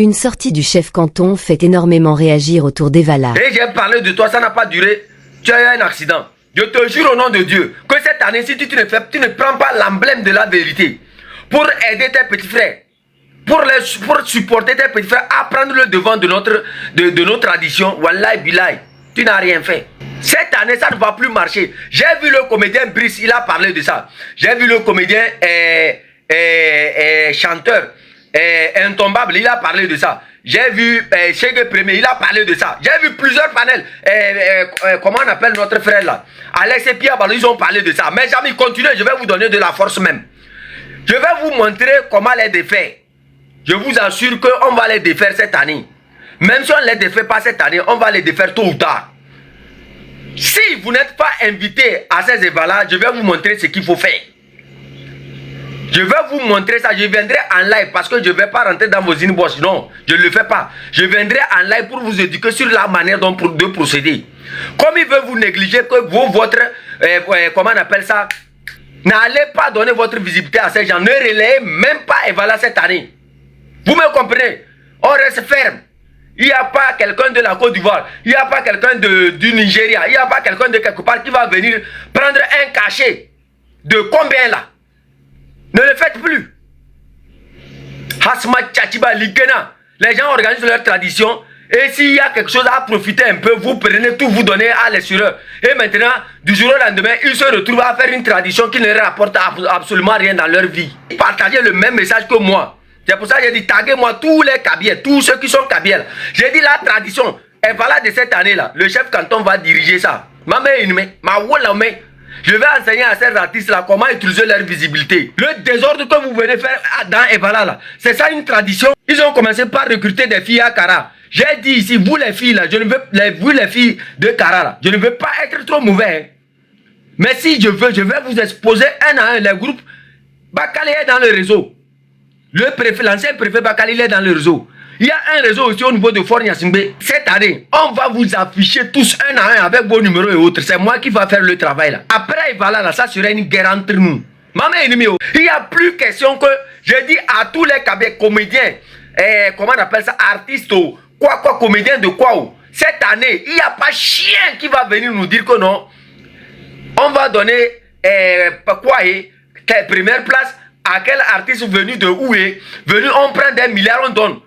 Une sortie du chef canton fait énormément réagir autour d'Evala. Et j'ai parlé de toi, ça n'a pas duré. Tu as eu un accident. Je te jure au nom de Dieu que cette année, si tu ne prends pas l'emblème de la vérité pour aider tes petits frères, pour supporter tes petits frères à prendre le devant de nos traditions, wallahi billahi, tu n'as rien fait. Cette année, ça ne va plus marcher. J'ai vu le comédien Brice, il a parlé de ça. J'ai vu le comédien chanteur Intombable, il a parlé de ça. J'ai vu Chegue Premier, il a parlé de ça. J'ai vu plusieurs panels. Comment on appelle notre frère là, Alex et Pierre Ballon, ils ont parlé de ça. Mes amis, continuez, je vais vous donner de la force même. Je vais vous montrer comment les défaire. Je vous assure qu'on va les défaire cette année. Même si on ne les défait pas cette année, on va les défaire tôt ou tard. Si vous n'êtes pas invité à ces événements-là, je vais vous montrer ce qu'il faut faire. Je vais vous montrer ça. Je viendrai en live parce que je ne vais pas rentrer dans vos inbox. Non, je ne le fais pas. Je viendrai en live pour vous éduquer sur la manière de procéder. Comme il veut vous négliger, que comment on appelle ça, n'allez pas donner votre visibilité à ces gens. Ne relayez même pas Evala cette année. Vous me comprenez? On reste ferme. Il n'y a pas quelqu'un de la Côte d'Ivoire, il n'y a pas quelqu'un du Nigeria, il n'y a pas quelqu'un de quelque part qui va venir prendre un cachet de combien là? Ne le faites plus. Hasma Tchachiba Ligena. Les gens organisent leur tradition. Et s'il y a quelque chose à profiter un peu, vous prenez tout, vous donnez à l'essureur. Et maintenant, du jour au lendemain, ils se retrouvent à faire une tradition qui ne leur apporte absolument rien dans leur vie. Partagez le même message que moi. C'est pour ça que j'ai dit, taguez-moi tous les Kabiels, tous ceux qui sont Kabiels. J'ai dit la tradition, et voilà de cette année-là, le chef canton va diriger ça. Je vais enseigner à ces artistes-là comment utiliser leur visibilité. Le désordre que vous venez faire dans Evala, là, c'est ça une tradition. Ils ont commencé par recruter des filles à Kara. J'ai dit ici, vous les filles, là, vous les filles de Kara, là, je ne veux pas être trop mauvais. Hein. Mais si je veux, je vais vous exposer un à un les groupes. Bakali est dans le réseau. L'ancien préfet Bakali il est dans le réseau. Il y a un réseau aussi au niveau de Fort Nyasingbe. Cette année, on va vous afficher tous un à un avec vos numéros et autres. C'est moi qui va faire le travail là. Après, voilà, là, ça serait une guerre entre nous. Il n'y a plus question que je dis à tous les comédiens, comment on appelle ça, artistes, comédiens de quoi. Cette année, il n'y a pas chien qui va venir nous dire que non. On va donner quelle première place à quel artiste venu de où est venu, on prend des milliards, on donne.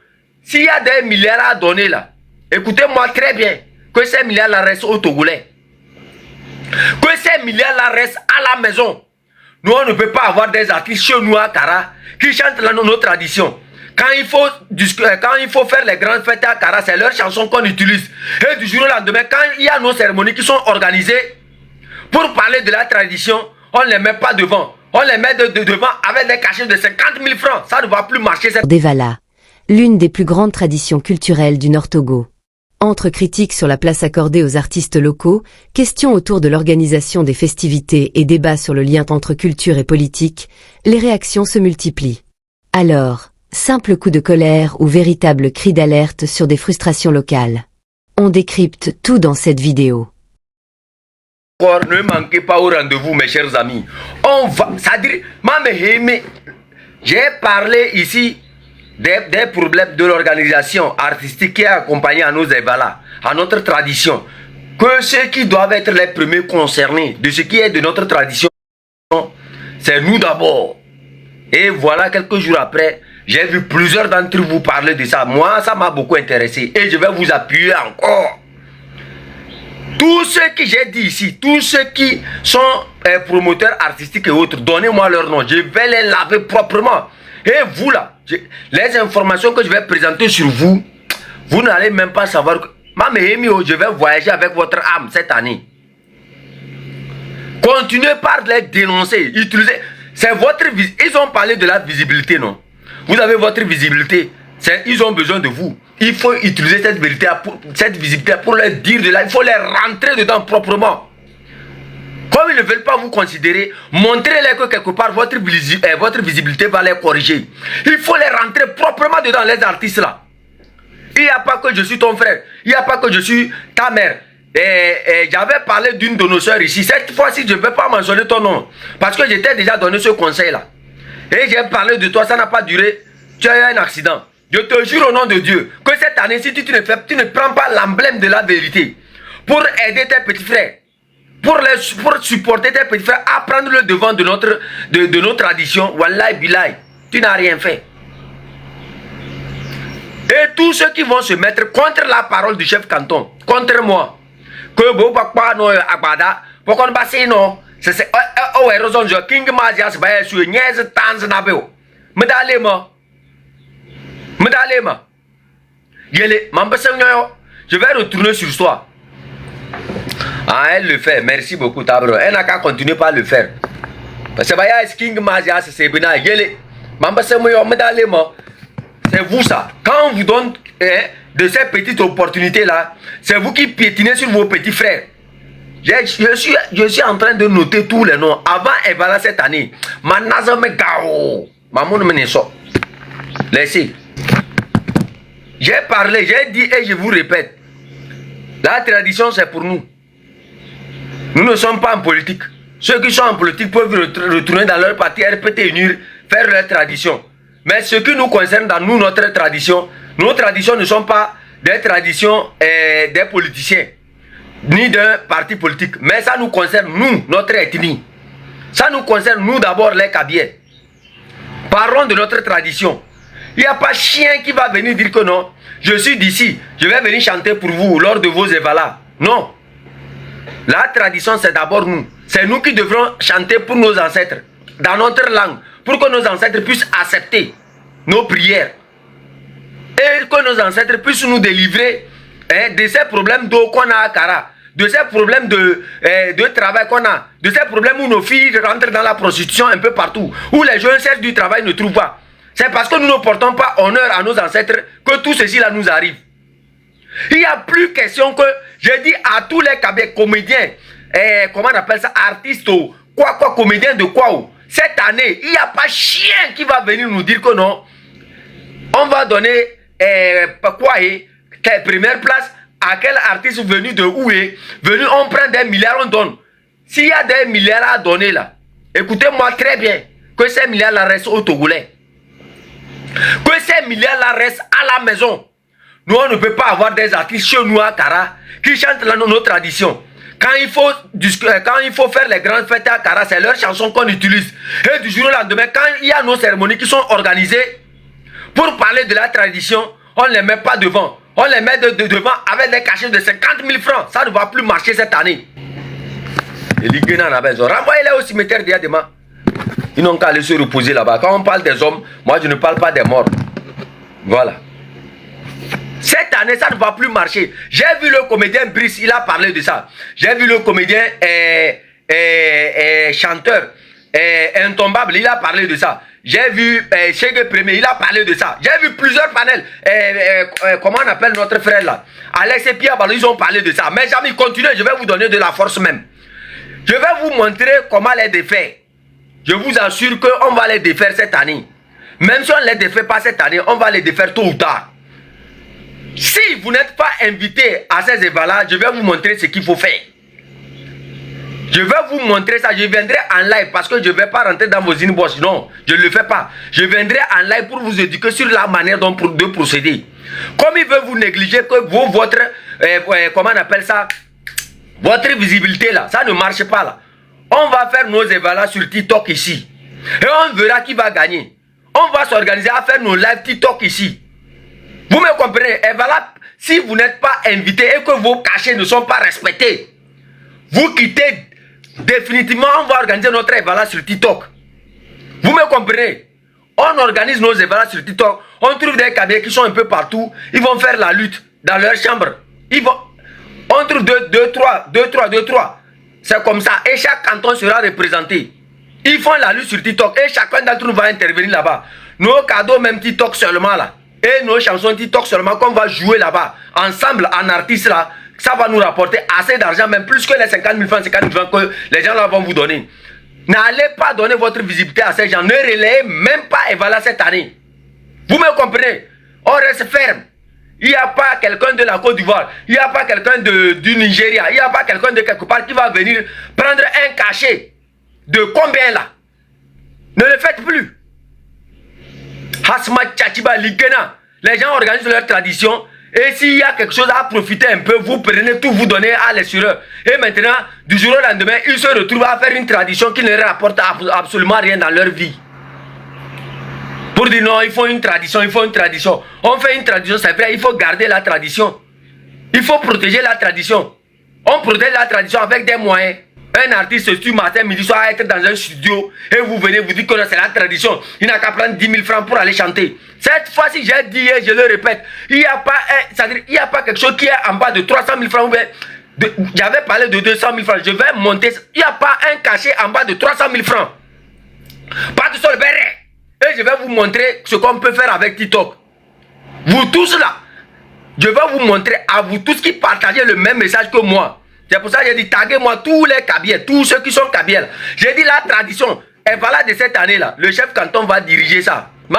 S'il y a des milliards à donner là, écoutez-moi très bien, que ces milliards là restent au Togolais. Que ces milliards là restent à la maison. Nous, on ne peut pas avoir des artistes chez nous à Kara qui chantent nos traditions. Quand il faut faire les grandes fêtes à Kara, c'est leurs chansons qu'on utilise. Et du jour au lendemain, quand il y a nos cérémonies qui sont organisées pour parler de la tradition, on ne les met pas devant. On les met devant avec des cachets de 50 000 francs. Ça ne va plus marcher. D'Evala, l'une des plus grandes traditions culturelles du Nord Togo. Entre critiques sur la place accordée aux artistes locaux, questions autour de l'organisation des festivités et débats sur le lien entre culture et politique, les réactions se multiplient. Alors, simple coup de colère ou véritable cri d'alerte sur des frustrations locales? On décrypte tout dans cette vidéo. Ne manquez pas au rendez-vous, mes chers amis. On va, c'est-à-dire, j'ai parlé ici des problèmes de l'organisation artistique qui est accompagnée à nos évalas, à notre tradition. Que ceux qui doivent être les premiers concernés de ce qui est de notre tradition, c'est nous d'abord. Et voilà, quelques jours après, j'ai vu plusieurs d'entre vous parler de ça. Moi, ça m'a beaucoup intéressé. Et je vais vous appuyer encore. Tous ceux que j'ai dit ici, tous ceux qui sont promoteurs artistiques et autres, donnez-moi leur nom. Je vais les laver proprement. Et vous là, les informations que je vais présenter sur vous, vous n'allez même pas savoir que... je vais voyager avec votre âme cette année. Continuez par les dénoncer, utiliser. C'est votre visibilité. Ils ont parlé de la visibilité, non? Vous avez votre visibilité. Ils ont besoin de vous. Il faut utiliser cette visibilité pour leur dire de là. Il faut les rentrer dedans proprement. Comme ils ne veulent pas vous considérer, montrez-les que quelque part votre visibilité va les corriger. Il faut les rentrer proprement dedans, les artistes là. Il n'y a pas que je suis ton frère. Il n'y a pas que je suis ta mère. J'avais parlé d'une de nos soeurs ici. Cette fois-ci, je ne vais pas mentionner ton nom. Parce que j'étais déjà donné ce conseil là. Et j'ai parlé de toi, ça n'a pas duré. Tu as eu un accident. je te jure au nom de Dieu, que cette année, si tu ne prends pas l'emblème de la vérité pour aider tes petits frères, pour supporter tes petits frères à prendre le devant de nos traditions, wallahi billahi, tu n'as rien fait. Et tous ceux qui vont se mettre contre la parole du chef canton, contre moi, que bon papa no agbada, pourquoi ne passer non, c'est raison de King Mazias va sur Nièze Tanz Nabeo. Medalema. Yele, je vais retourner sur soi. Ah, elle le fait, merci beaucoup Tabro. Elle n'a qu'à continuer par le faire. Parce que King Mazias c'est bien. Yele, c'est vous ça. Quand on vous donne de ces petites opportunités là, c'est vous qui piétinez sur vos petits frères. Je suis en train de noter tous les noms. Avant Evala cette année, Manazame Gao, Mamoun Meneso. Laissez. J'ai parlé, j'ai dit et je vous répète. La tradition c'est pour nous. Nous ne sommes pas en politique. Ceux qui sont en politique peuvent retourner dans leur parti RPT unir, faire leur tradition. Mais ce qui nous concerne dans nous, notre tradition, nos traditions ne sont pas des traditions des politiciens, ni d'un parti politique. Mais ça nous concerne, nous, notre ethnie. Ça nous concerne, nous d'abord, les Kabyles. Parlons de notre tradition. Il n'y a pas chien qui va venir dire que non, je suis d'ici, je vais venir chanter pour vous lors de vos évalas. Non. La tradition, c'est d'abord nous. C'est nous qui devrons chanter pour nos ancêtres, dans notre langue, pour que nos ancêtres puissent accepter nos prières. Et que nos ancêtres puissent nous délivrer de ces problèmes d'eau qu'on a à Kara, de ces problèmes de travail qu'on a, de ces problèmes où nos filles rentrent dans la prostitution un peu partout, où les jeunes cherchent du travail ne trouvent pas. C'est parce que nous ne portons pas honneur à nos ancêtres que tout ceci là nous arrive. Il n'y a plus question que, je dis à tous les comédiens, comment on appelle ça, artistes, comédiens de quoi, cette année, il n'y a pas chien qui va venir nous dire que non, on va donner, quelle première place à quel artiste venu de où est, venu, on prend des milliards, on donne. S'il y a des milliards à donner là, écoutez-moi très bien, que ces milliards là restent au Togolais. Que ces milliards là restent à la maison. Nous, on ne peut pas avoir des artistes chez nous à Kara qui chantent nos traditions. Quand il faut faire les grandes fêtes à Kara, c'est leurs chansons qu'on utilise. Et du jour au lendemain, quand il y a nos cérémonies qui sont organisées pour parler de la tradition, on ne les met pas devant. On les met devant avec des cachets de 50 000 francs. Ça ne va plus marcher cette année. Renvoyez-les au cimetière d'Yadema. Ils n'ont qu'à aller se reposer là-bas. Quand on parle des hommes, moi je ne parle pas des morts. Voilà. Cette année, ça ne va plus marcher. J'ai vu le comédien Brice, il a parlé de ça. J'ai vu le comédien chanteur Intombable, il a parlé de ça. J'ai vu Chegue Premier, il a parlé de ça. J'ai vu plusieurs panels. Comment on appelle notre frère là, Alex et Pierre, ils ont parlé de ça. Mais jamais continuez, je vais vous donner de la force même. Je vais vous montrer comment les défaire. Je vous assure qu'on va les défaire cette année. Même si on ne les défait pas cette année, on va les défaire tôt ou tard. Si vous n'êtes pas invité à ces évalas, je vais vous montrer ce qu'il faut faire. Je vais vous montrer ça. Je viendrai en live parce que je ne vais pas rentrer dans vos inbox. Non, je ne le fais pas. Je viendrai en live pour vous éduquer sur la manière de procéder. Comme il veut vous négliger que votre, comment on appelle ça, votre visibilité là, ça ne marche pas là. On va faire nos évalas sur TikTok ici. Et on verra qui va gagner. On va s'organiser à faire nos lives TikTok ici. Vous me comprenez? Et voilà, si vous n'êtes pas invité et que vos cachets ne sont pas respectés, vous quittez définitivement. On va organiser notre évala sur TikTok. Vous me comprenez? On organise nos évalas sur TikTok. On trouve des cadets qui sont un peu partout. Ils vont faire la lutte dans leur chambre. On trouve 2, 3. C'est comme ça. Et chaque canton sera représenté. Ils font la lutte sur TikTok. Et chacun d'entre nous va intervenir là-bas. Nos cadeaux, même TikTok seulement là. Et nos chansons TikTok seulement qu'on va jouer là-bas. Ensemble, en artiste là. Ça va nous rapporter assez d'argent. Même plus que les 50 000 francs, 50 000 francs que les gens là vont vous donner. N'allez pas donner votre visibilité à ces gens. Ne relayez même pas Evala cette année. Vous me comprenez? On reste ferme. Il n'y a pas quelqu'un de la Côte d'Ivoire. Il n'y a pas quelqu'un du Nigeria. Il n'y a pas quelqu'un de quelque part qui va venir prendre un cachet. De combien là? Ne le faites plus. Hasma Tchachiba Ligena. Les gens organisent leur tradition. Et s'il y a quelque chose à profiter un peu, vous prenez tout, vous donnez à l'assureur. Et maintenant, du jour au lendemain, ils se retrouvent à faire une tradition qui ne leur apporte absolument rien dans leur vie. Pour dire non, il faut une tradition, il faut une tradition. On fait une tradition, c'est vrai, il faut garder la tradition. Il faut protéger la tradition. On protège la tradition avec des moyens. Un artiste du matin, midi, soir, être dans un studio et vous venez vous dire que c'est la tradition. Il n'a qu'à prendre 10 000 francs pour aller chanter. Cette fois-ci, j'ai dit et je le répète, il n'y a pas quelque chose qui est en bas de 300 000 francs. J'avais parlé de 200 000 francs. Je vais monter. Il n'y a pas un cachet en bas de 300 000 francs. Pas de sol béret. Et je vais vous montrer ce qu'on peut faire avec TikTok. Vous tous là, je vais vous montrer à vous tous qui partagez le même message que moi. C'est pour ça que j'ai dit taguez-moi tous les Kabiels, tous ceux qui sont Kabiels. J'ai dit la tradition, et voilà de cette année-là, le chef canton va diriger ça. Je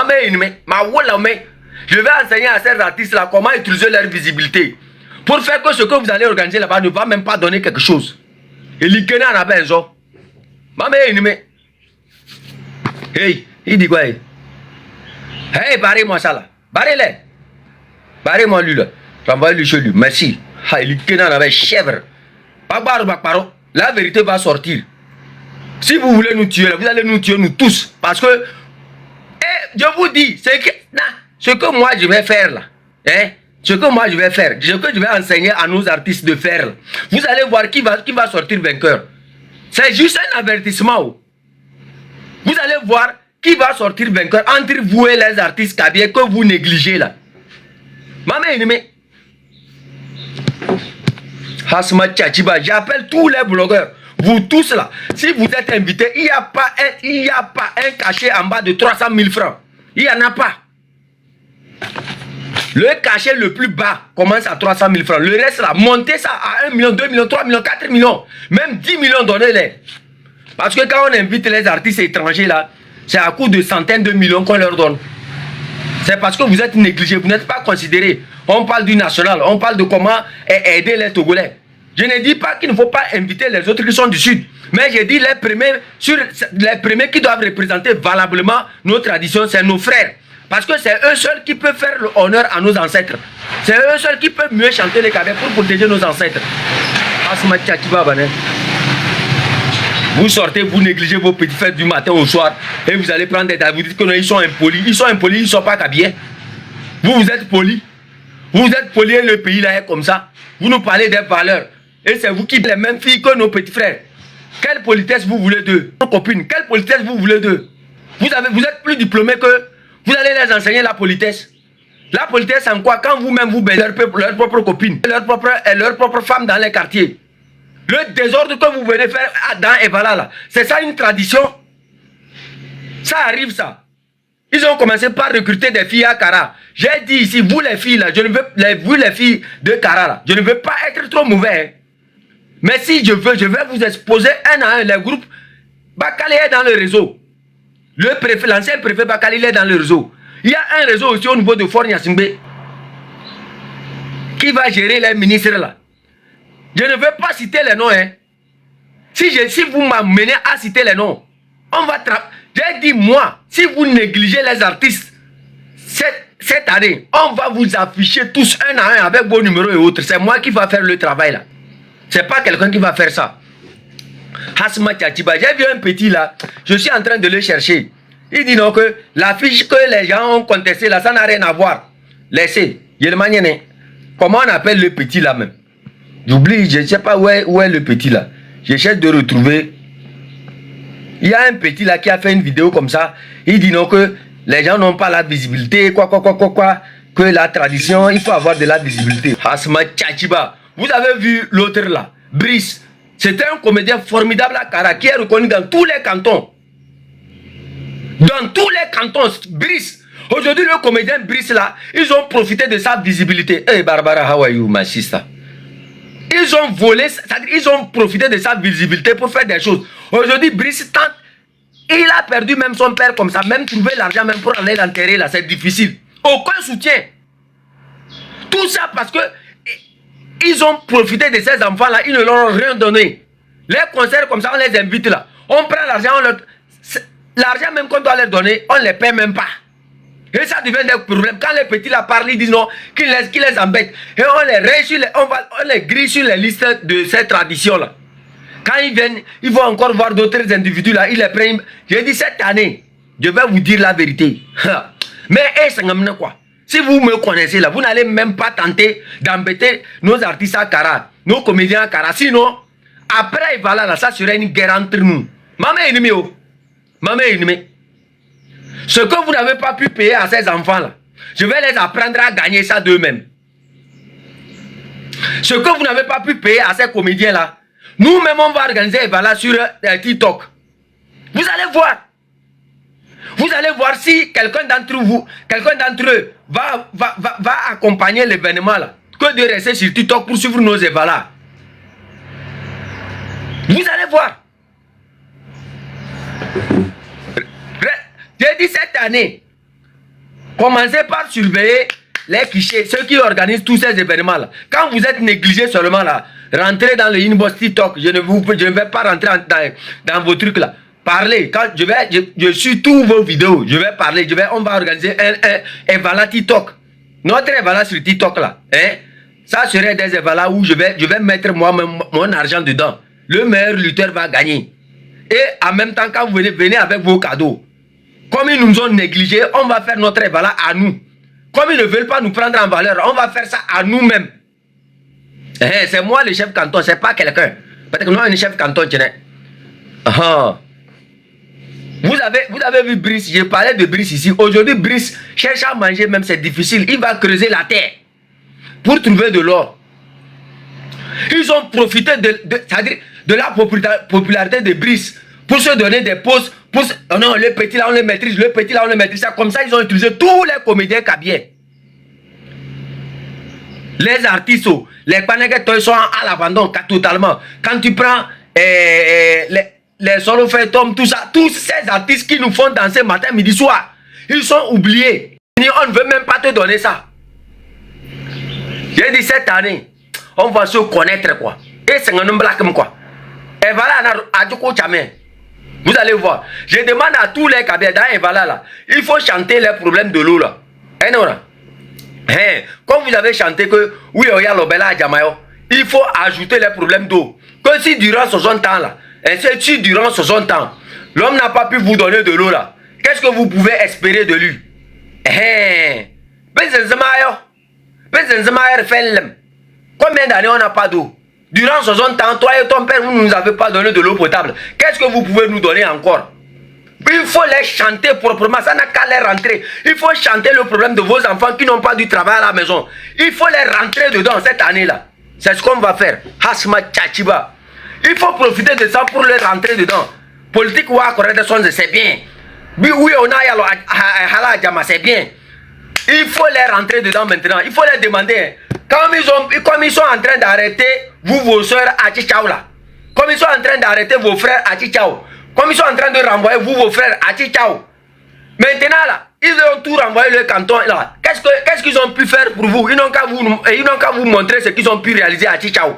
vais enseigner à ces artistes-là comment utiliser leur visibilité. Pour faire que ce que vous allez organiser là-bas ne va même pas donner quelque chose. Et l'ikena en a besoin. Hey, il dit quoi? Hey, barrez-moi ça là. Barrez-les. Barrez-moi lui là. J'envoie lui chez lui. Merci. L'ikena en avait chèvre. La vérité va sortir. Si vous voulez nous tuer, vous allez nous tuer nous tous. Parce que, je vous dis, ce que moi je vais faire là, ce que moi je vais faire, ce que je vais enseigner à nos artistes de faire, là, vous allez voir qui va sortir vainqueur. C'est juste un avertissement. Vous allez voir qui va sortir vainqueur entre vous et les artistes Kabiels que vous négligez là. Hasma Tchachiba, j'appelle tous les blogueurs, vous tous là, si vous êtes invités, il n'y a pas un cachet en bas de 300 000 francs. Il n'y en a pas. Le cachet le plus bas commence à 300 000 francs. Le reste là, montez ça à 1 million, 2 millions, 3 millions, 4 millions, même 10 millions, donnez-les. Parce que quand on invite les artistes étrangers là, c'est à coût de centaines de millions qu'on leur donne. C'est parce que vous êtes négligés, vous n'êtes pas considérés. On parle du national, on parle de comment aider les Togolais. Je ne dis pas qu'il ne faut pas inviter les autres qui sont du Sud. Mais je dis les premiers qui doivent représenter valablement nos traditions, c'est nos frères. Parce que c'est eux seuls qui peuvent faire l'honneur à nos ancêtres. C'est eux seuls qui peuvent mieux chanter les Kabiels pour protéger nos ancêtres. Vous sortez, vous négligez vos petites fêtes du matin au soir et vous allez prendre des dates. Vous dites que non, ils sont impolis. Ils sont impolis, ils ne sont pas Kabiels. Vous êtes polis. Vous êtes polis et le pays là est comme ça. Vous nous parlez des valeurs. Et c'est vous qui êtes les mêmes filles que nos petits frères. Quelle politesse vous voulez d'eux? Nos copines, quelle politesse vous voulez d'eux? Vous êtes plus diplômés que vous allez les enseigner la politesse. La politesse en quoi? Quand vous-même vous baissez leur propre copine, leur propre femme dans les quartiers. Le désordre que vous venez faire dans Evala là, c'est ça une tradition? Ça arrive ça. Ils ont commencé par recruter des filles à Kara. J'ai dit ici, vous les filles là, vous les filles de Kara là, je ne veux pas être trop mauvais. Hein. Mais si je veux, je vais vous exposer un à un les groupes. Bakali est dans le réseau. L'ancien préfet Bakali est dans le réseau. Il y a un réseau aussi au niveau de Fort Nyasingbe qui va gérer les ministres là. Je ne veux pas citer les noms. Hein. Si vous m'amenez à citer les noms, on va travailler. J'ai dit moi, si vous négligez les artistes cette année, on va vous afficher tous un à un avec vos numéros et autres. C'est moi qui va faire le travail là. C'est pas quelqu'un qui va faire ça. Hasma Tchachiba, j'ai vu un petit là, je suis en train de le chercher. Il dit non que l'affiche que les gens ont contestée là, ça n'a rien à voir. Laissez, comment on appelle le petit là même? J'oublie, je ne sais pas où est le petit là. J'essaie de retrouver. Il y a un petit là qui a fait une vidéo comme ça. Il dit non que les gens n'ont pas la visibilité, que la tradition, il faut avoir de la visibilité. Hasma Tchachiba. Vous avez vu l'autre là, Brice. C'était un comédien formidable à Kara qui est reconnu dans tous les cantons. Dans tous les cantons, Brice. Aujourd'hui, le comédien Brice là, ils ont profité de sa visibilité. Hey Barbara, how are you, my sister? Ils ont volé, c'est-à-dire ils ont profité de sa visibilité pour faire des choses. Aujourd'hui, Brice tente, il a perdu même son père comme ça, même trouver l'argent même pour aller l'enterrer là, c'est difficile. Aucun soutien. Tout ça parce que ils ont profité de ces enfants là, ils ne leur ont rien donné. Les concerts comme ça, on les invite là. On prend l'argent, l'argent même qu'on doit leur donner, on ne les paie même pas. Et ça devient des problèmes. Quand les petits là parlent, ils disent non, qu'ils les embêtent. Et on les réussit, on les grille sur les listes de ces traditions-là. Quand ils viennent, ils vont encore voir d'autres individus là, ils les prennent. J'ai dit cette année, je vais vous dire la vérité. Mais c'est quoi? Si vous me connaissez là, vous n'allez même pas tenter d'embêter nos artistes à Kara, nos comédiens à Kara. Sinon, après, voilà, là, ça serait une guerre entre nous. Maman ennemi, oh. Maman ennemi. Ce que vous n'avez pas pu payer à ces enfants-là, je vais les apprendre à gagner ça d'eux-mêmes. Ce que vous n'avez pas pu payer à ces comédiens-là, nous-mêmes, on va organiser voilà, sur TikTok. Vous allez voir. Vous allez voir si quelqu'un d'entre eux va accompagner l'événement là. Que de rester sur TikTok pour suivre nos évalas. Vous allez voir. J'ai dit cette année, commencez par surveiller les clichés, ceux qui organisent tous ces événements là. Quand vous êtes négligé seulement là, rentrez dans le inbox TikTok. Je ne vais pas rentrer dans vos trucs là. Parlez, quand je suis tous vos vidéos, je vais parler, on va organiser un évala TikTok. Notre évala sur TikTok là, hein, ça serait des évalas où je vais mettre moi-même mon argent dedans. Le meilleur lutteur va gagner. Et en même temps, quand vous venez avec vos cadeaux, comme ils nous ont négligés, on va faire notre évala à nous. Comme ils ne veulent pas nous prendre en valeur, on va faire ça à nous-mêmes. Eh, c'est moi le chef canton, c'est pas quelqu'un. Peut-être que nous, on est le chef canton, tu sais. Vous avez vu Brice, j'ai parlé de Brice ici. Aujourd'hui, Brice cherche à manger, même c'est difficile. Il va creuser la terre pour trouver de l'or. Ils ont profité de la popularité de Brice pour se donner des postes. Oh non, le petit là, on le maîtrise, le petit là, on le maîtrise. Comme ça, ils ont utilisé tous les comédiens cabiens. Les artistes, les panégatos sont à l'abandon totalement. Quand tu prends les solos fantômes, tout ça, tous ces artistes qui nous font danser matin, midi, soir, ils sont oubliés. On ne veut même pas te donner ça. J'ai dit cette année, on va se connaître quoi. Et c'est un black quoi. Et voilà, vous allez voir. Je demande à tous les cabinets dans Evala là, il faut chanter les problèmes de l'eau là. Eh non là. Comme vous avez chanté que oui, il y a l'obéla à Jamayo, il faut ajouter les problèmes d'eau. Que si durant 60 ans là, et si durant 60 ans, l'homme n'a pas pu vous donner de l'eau là, qu'est-ce que vous pouvez espérer de lui? Combien d'années on n'a pas d'eau? Durant 60 ans, toi et ton père, vous ne nous avez pas donné de l'eau potable. Qu'est-ce que vous pouvez nous donner encore? Il faut les chanter proprement, ça n'a qu'à les rentrer. Il faut chanter le problème de vos enfants qui n'ont pas du travail à la maison. Il faut les rentrer dedans cette année-là. C'est ce qu'on va faire. Hasma Tchachiba. Il faut profiter de ça pour les rentrer dedans. Politique ou à Corée de Sonze, c'est bien. Oui, on a yalo Hala Djama, c'est bien. Il faut les rentrer dedans maintenant. Il faut les demander. Comme ils sont en train d'arrêter vous, vos soeurs à Tchichaou là. Comme ils sont en train d'arrêter vos frères à Tchichaou. Comme ils sont en train de renvoyer vous, vos frères à Tchichaou. Maintenant là, ils ont tout renvoyé le canton là. Qu'est-ce qu'ils ont pu faire pour vous? Ils n'ont qu'à vous montrer ce qu'ils ont pu réaliser à Tchichaou.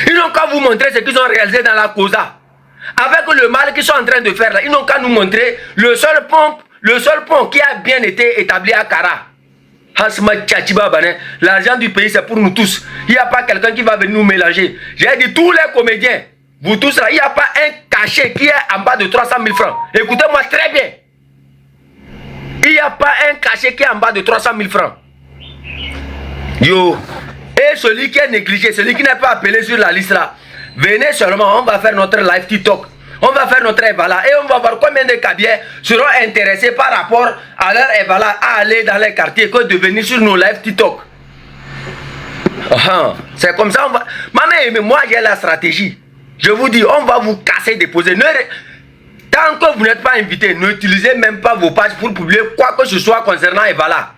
Ils n'ont qu'à vous montrer ce qu'ils ont réalisé dans la Kosa. Avec le mal qu'ils sont en train de faire là, ils n'ont qu'à nous montrer le seul pont qui a bien été établi à Kara. L'argent du pays c'est pour nous tous. Il n'y a pas quelqu'un qui va venir nous mélanger. J'ai dit tous les comédiens, vous tous là, il n'y a pas un cachet qui est en bas de 300 000 francs. Écoutez-moi très bien. Il n'y a pas un cachet qui est en bas de 300 000 francs. Yo. Et celui qui est négligé, celui qui n'est pas appelé sur la liste là, venez seulement, on va faire notre live TikTok. On va faire notre évala et on va voir combien de cabiers seront intéressés par rapport à leur évala à aller dans les quartiers que de venir sur nos lives TikTok. C'est comme ça, on va... Mais moi j'ai la stratégie. Je vous dis, on va vous casser, déposer. Tant que vous n'êtes pas invité, n'utilisez même pas vos pages pour publier quoi que ce soit concernant évala.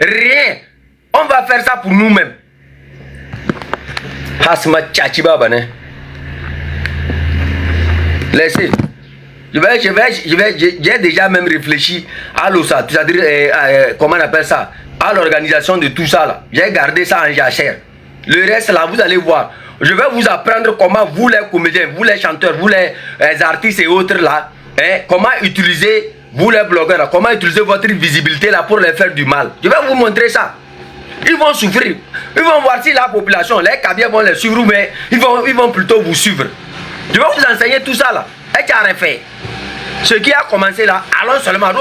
Rien. On va faire ça pour nous-mêmes. Hasma Tchachiba Bané. Laissez. J'ai déjà même réfléchi à l'OSA, c'est-à-dire, comment on appelle ça, à l'organisation de tout ça là. J'ai gardé ça en jachère. Le reste là, vous allez voir. Je vais vous apprendre comment vous les comédiens, vous les chanteurs, vous les artistes et autres là, comment utiliser vous les blogueurs, là, comment utiliser votre visibilité là pour les faire du mal. Je vais vous montrer ça. Ils vont souffrir. Ils vont voir si la population, les Kabyles vont les suivre, mais ils vont plutôt vous suivre. Je vais vous enseigner tout ça là. Et tu as refait. Ce qui a commencé là, allons seulement.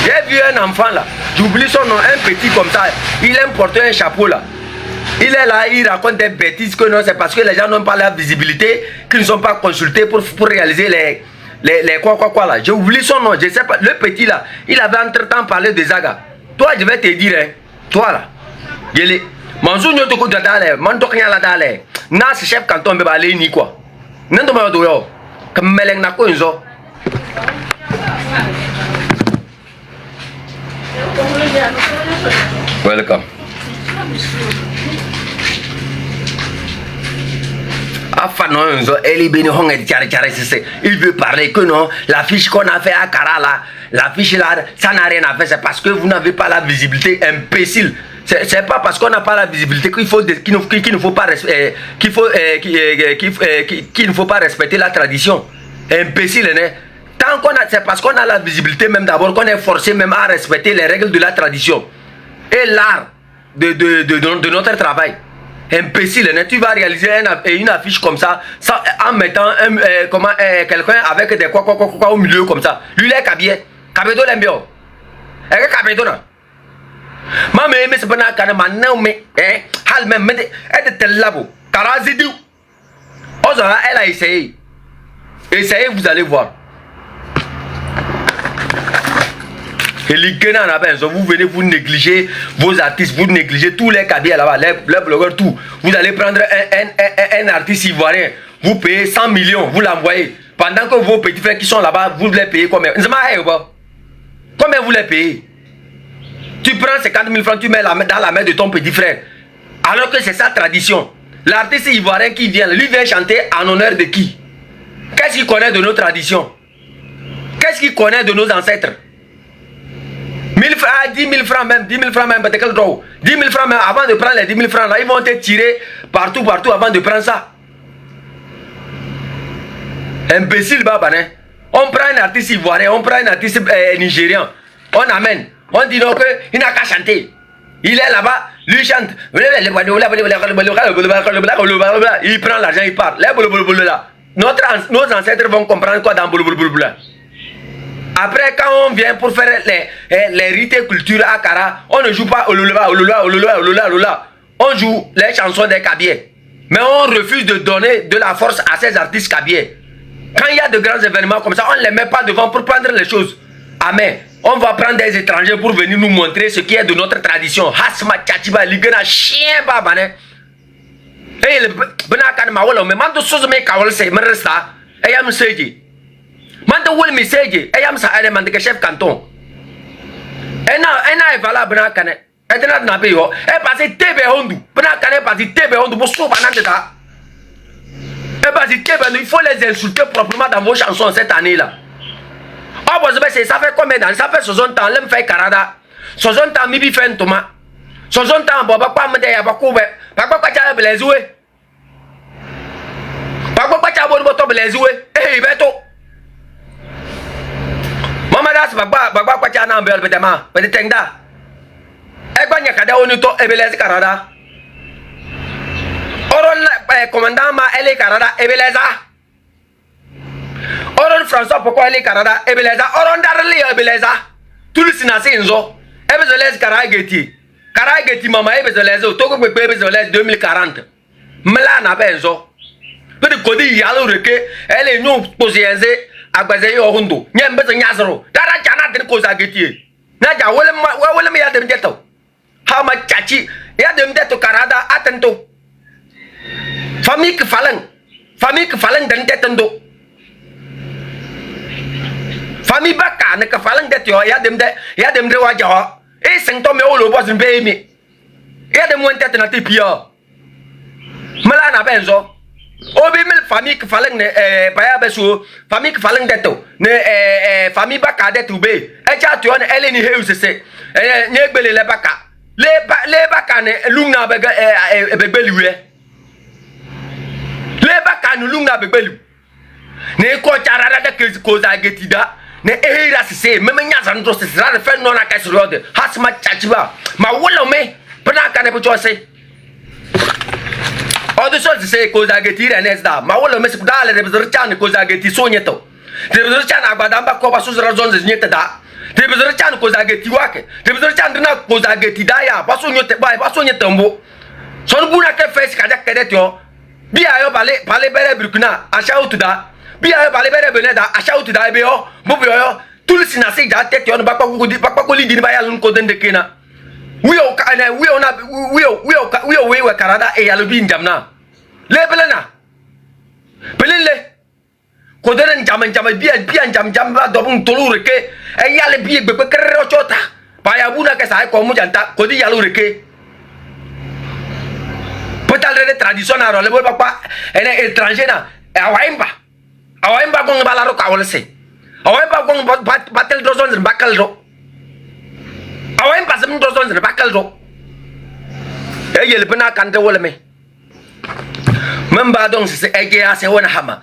J'ai vu un enfant là, j'oublie son nom, un petit comme ça. Il aime porter un chapeau là. Il est là, il raconte des bêtises que non, c'est parce que les gens n'ont pas la visibilité, qu'ils ne sont pas consultés pour réaliser les quoi là. J'ai oublié son nom, je sais pas. Le petit là, il avait entre-temps parlé de Zaga. Toi, je vais te dire, hein, toi là, il est. Manzou nyoto ko dadale, mantok nya la dale. Na ce chef canton be balé ni quoi. Nando ma do yo. Comme meleng na ko nzo. Welcome. Il veut parler que non, la fiche qu'on a fait à Kara là, la fiche là, ça n'a rien à faire, c'est parce que vous n'avez pas la visibilité, imbécile. C'est pas parce qu'on n'a pas la visibilité qu'il ne faut pas respecter la tradition. Imbécile, né? Tant qu'on a, c'est parce qu'on a la visibilité même d'abord qu'on est forcé même à respecter les règles de la tradition et l'art de notre travail. Imbécile, né? Tu vas réaliser une affiche comme ça en mettant quelqu'un avec des quoi au milieu comme ça. Lui, il est Kabylie. Kabedo l'embio. Est-ce que Kabedo là? Maman, mais c'est pas un canard, mais hal même, mais elle est là-bas. Karazidou. Ozara, elle a essayé. Essayez, vous allez voir. Et vous venez, vous négligez vos artistes, vous négligez tous les Kabyles là-bas, les blogueurs, tout. Vous allez prendre un artiste ivoirien, vous payez 100 millions, vous l'envoyez. Pendant que vos petits frères qui sont là-bas, vous les payez combien? Combien vous les payez? Tu prends 50 000 francs, tu mets dans la main de ton petit frère. Alors que c'est sa tradition. L'artiste ivoirien qui vient, lui vient chanter en honneur de qui? Qu'est-ce qu'il connaît de nos traditions? Qu'est-ce qu'il connaît de nos ancêtres? 1000 francs, 10 000 francs même, 10 000 francs même, 10 000 francs même, avant de prendre les 10 000 francs là, ils vont te tirer partout avant de prendre ça. Imbécile, babané. On prend un artiste ivoirien, on prend un artiste nigérian, on amène, on dit non qu'il n'a qu'à chanter. Il est là-bas, lui chante. Il prend l'argent, il part. Nos ancêtres vont comprendre quoi dans Boulboulboula. Après, quand on vient pour faire les rites et cultures à Kara, on ne joue pas Olula. On joue les chansons des Kabyles. Mais on refuse de donner de la force à ces artistes Kabyles. Quand il y a de grands événements comme ça, on ne les met pas devant pour prendre les choses. Amen. On va prendre des étrangers pour venir nous montrer ce qui est de notre tradition. Hasma Tchatiba, Ligana, chien babane. Et le Benakan Mawala, mais mando Suzme Kawal se Meresta, Ayam Seji. Mando Will Miseji, Ayam Sa Element de chef canton. Et na Vala Benakane, et not Napio, et passé Tebe Hondu, Benakane, passé Tebe Hondu, Bosso Bananda. Et passé Tebe, il faut les insulter proprement dans vos chansons cette année-là. Oh, ça fait combien d'années? Ça fait 60 ans, l'homme fait Canada. 60 ans, Mibi fait un thomas. 60 ans, Boba, quoi, me dire, Bakoube, Papa, quoi, tu as belezoué? Papa, quoi, tu as bon, belezoué? Eh, Beto. Maman, das, Baba, quoi, tu as un bel pétement, peut-être. Eh, quoi, n'y a qu'à dire, on est tout, et belez, Canada. Oron, commandant, ma, elle est Canada, et beleza. Oron François, pourquoi elle est Canada? Ebeleza, Oron Darli, Ebeleza. Tout le sinasé inzo. Ebeleza, Karageti. Karageti, maman, Ebeleza, Togo, Ebeleza, 2040. Mela n'a pas inzo. Peut-être que Yalo Reke, elle est non posée à Bazayo Hondo. Nyambez Nyazaro. Dara Jana de Kozageti. Naja, Willem Yadem Deto. How much Chachi? Yadem Deto Canada, attento. Famille que Falen d'Entendo. Famille Baka, ne ka falang det yo, ya dem de waja. E sento me olo boss be mi. Ya dem won tet na tipia. Mala na benzo. Obi mil famille que falang ne baya beso, famille que falang deto. Ne famille Baka det ube. E cha to on ele ni heu sese. Nye gbele le Baka. Le Baka ne lungna bega begbeliwe. Le Baka nu lungna begbelu. Ne ko charara de ko za getida. ne ehira se me nya zan do se ra de fe no na ka sro de hasma chachiba ma wolo me bana ka ne bu chose o de so se ko za geti re ne da ma wolo me se dale de bezrchan ko za geti so nyeto de bezrchan agbada mba ko ba so zra zon ze nyeta da de bezrchan ko za geti wake de bezrchan na ko za geti da ya ba so nyote ba so nyeta mbo so bu na ke face ka ja kedet yo bi ayo bale bere Burkina a shout da bi ayo bale bere Benin da a shout da be yo bo yo tout si na se ja tete yo ba ko li dini ba ya lu ko den de kena we Canada et yalo bi njamna le belena belele ko den njam bi njam ba do bun tolu reke e yale bi gbe kere o chota ba ya buna ke sa ko mu janta ko di yalo reke petal de tradition na le bo papa ene étranger na awaimba gong ba la ro ka wole se awaimba gong batel do zon bakal do awen pas m do zon bakal do e yel bana kan de wala me memba dong se ege ase wona hama